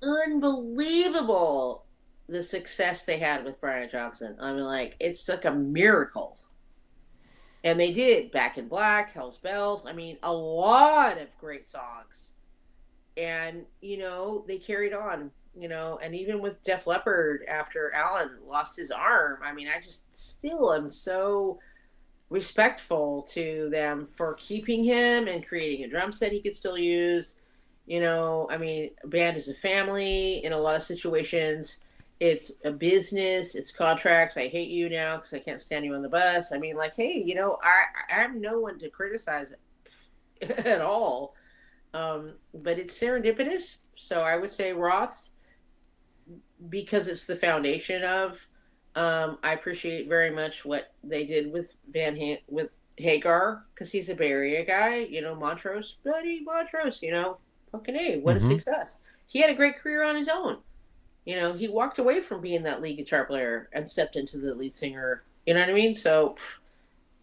Unbelievable the success they had with Brian Johnson. I mean, like, it's like a miracle. And they did Back in Black, Hell's Bells. I mean, a lot of great songs. And, they carried on, and even with Def Leppard after Alan lost his arm, I mean, I just still am so respectful to them for keeping him and creating a drum set he could still use. I mean, a band is a family in a lot of situations. It's a business. It's contracts. I hate you now because I can't stand you on the bus. I mean, like, hey, I'm no one to criticize it at all. But it's serendipitous. So I would say Roth, because it's the foundation of. I appreciate very much what they did with with Hagar, because he's a Bay Area guy. Montrose, buddy, Montrose. Fucking A, what a success. He had a great career on his own. He walked away from being that lead guitar player and stepped into the lead singer You know what I mean? So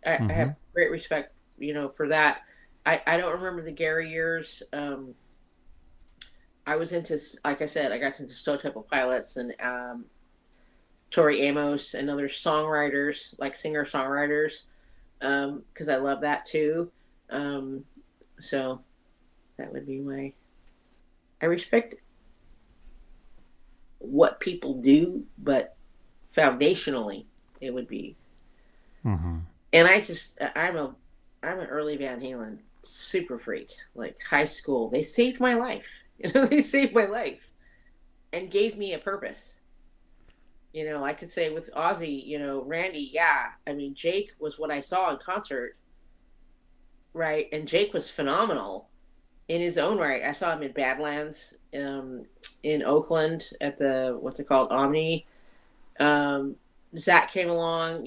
I Mm-hmm. have great respect, for that. I don't remember the Gary years. I was into, like I said, I got into Stone Temple Pilots and Tori Amos and other songwriters, like singer songwriters, because I love that too. Um, so that would be my. I respect what people do, but foundationally, it would be. Mm-hmm. And I'm an early Van Halen super freak. Like high school, they saved my life. They saved my life and gave me a purpose. I could say with Ozzy, Randy, yeah. I mean, Jake was what I saw in concert, right? And Jake was phenomenal in his own right. I saw him in Badlands, in Oakland at the, what's it called, Omni. Zach came along,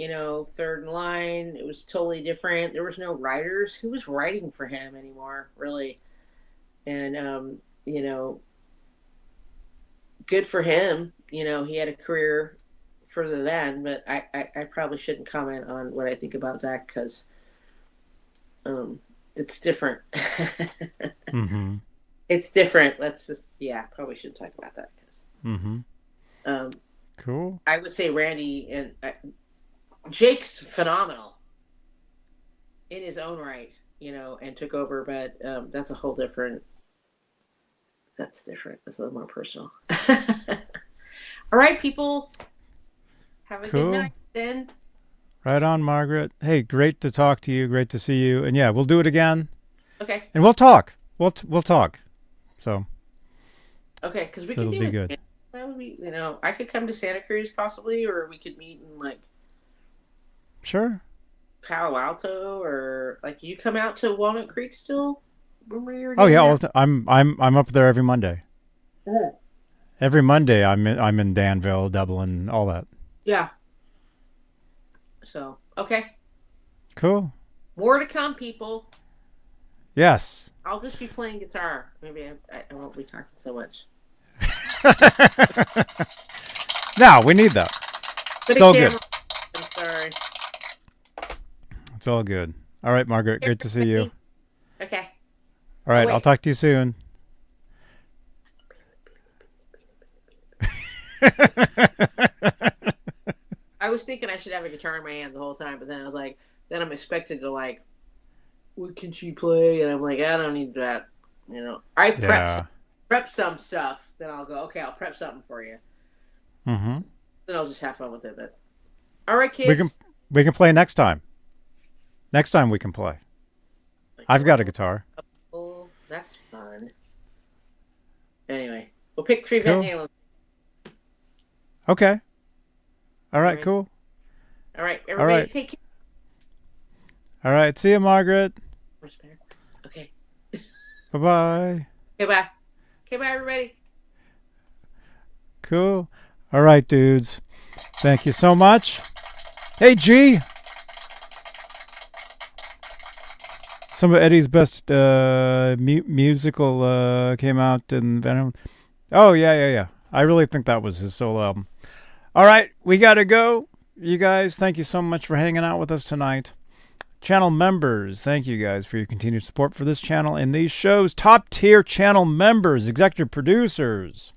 third in line. It was totally different. There was no writers. Who was writing for him anymore, really? And, good for him. He had a career further than, but I probably shouldn't comment on what I think about Zach because it's different. Mm-hmm. It's different. Probably shouldn't talk about that. Mm-hmm. Cool. I would say Randy and Jake's phenomenal in his own right, and took over, but that's a whole different. That's different. It's a little more personal. All right, people. Have a Cool. good night then. Right on, Margaret. Hey, great to talk to you. Great to see you. And yeah, we'll do it again. Okay. And we'll talk. We'll talk. So. Okay, because we So could it'll do be it. good. That would be, I could come to Santa Cruz possibly, or we could meet in like Sure. Palo Alto, or like you come out to Walnut Creek still. Remember you were Oh doing yeah, that? I'm up there every Monday. Mhm. Every Monday I'm in Danville, Dublin, all that. Yeah. So okay, Cool. more to come, people. Yes. I'll just be playing guitar. Maybe I won't be talking so much. No, we need that. But It's all good. I'm sorry. It's all good. All right, Margaret. Great to see you. Okay. All right, wait. I'll talk to you soon. I was thinking I should have a guitar in my hand the whole time, but then I was like, then I'm expected to like, what can she play? And I'm like, I don't need that. I prep some stuff. Then I'll go, okay, I'll prep something for you. Mm-hmm. Then I'll just have fun with it. But all right, kids. We can play next time. Next time we can play. I've got a guitar. Oh, that's fun. Anyway, we'll pick 3 Cool. Van Halen. Okay. All right, Alright. cool. All right, everybody, right. take care. All right, see you, Margaret. Okay. Bye-bye. Okay, bye. Okay, bye, everybody. Cool. All right, dudes. Thank you so much. Hey, G. Some of Eddie's best musical came out in Venom. Oh, yeah. I really think that was his solo album. All right, we got to go. You guys, thank you so much for hanging out with us tonight. Channel members, thank you guys for your continued support for this channel and these shows. Top tier channel members, executive producers.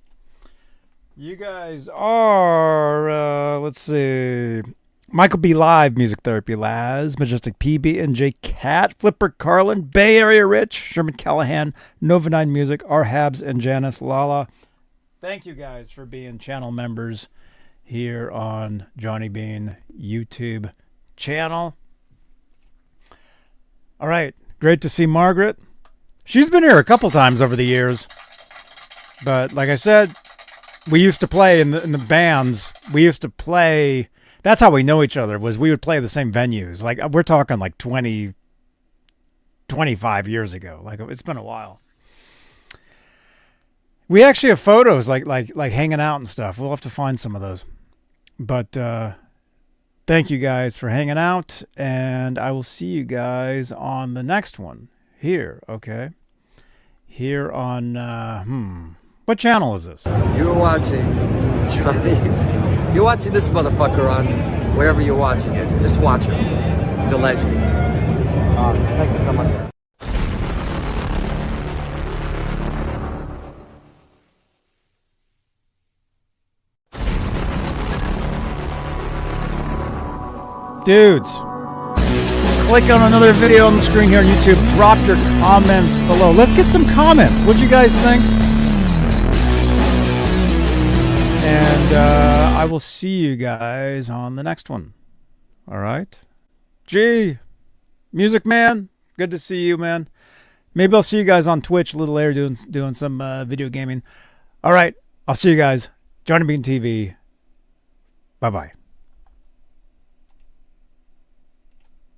You guys are, let's see, Michael B. Live, Music Therapy Laz, Majestic PB and J Cat, Flipper Carlin, Bay Area Rich, Sherman Callahan, Nova 9 Music, R. Habs, and Janice Lala. Thank you guys for being channel members here on Johnny Beane YouTube channel. All right, great to see Margaret. She's been here a couple times over the years, but like I said, we used to play in the bands. We used to play. That's how we know each other, was we would play the same venues. Like we're talking like 20, 25 years ago. Like it's been a while. We actually have photos like hanging out and stuff. We'll have to find some of those. But thank you guys for hanging out, and I will see you guys on the next one here, okay? Here on what channel is this? You're watching Johnny. You're watching this motherfucker on wherever you're watching it. Just watch him. He's a legend. Awesome. Thank you so much. Dudes, click on another video on the screen here on YouTube. Drop your comments below. Let's get some comments. What do you guys think? And I will see you guys on the next one. All right. G, Music Man, good to see you, man. Maybe I'll see you guys on Twitch a little later doing some video gaming. All right. I'll see you guys. Johnny Beane TV. Bye-bye.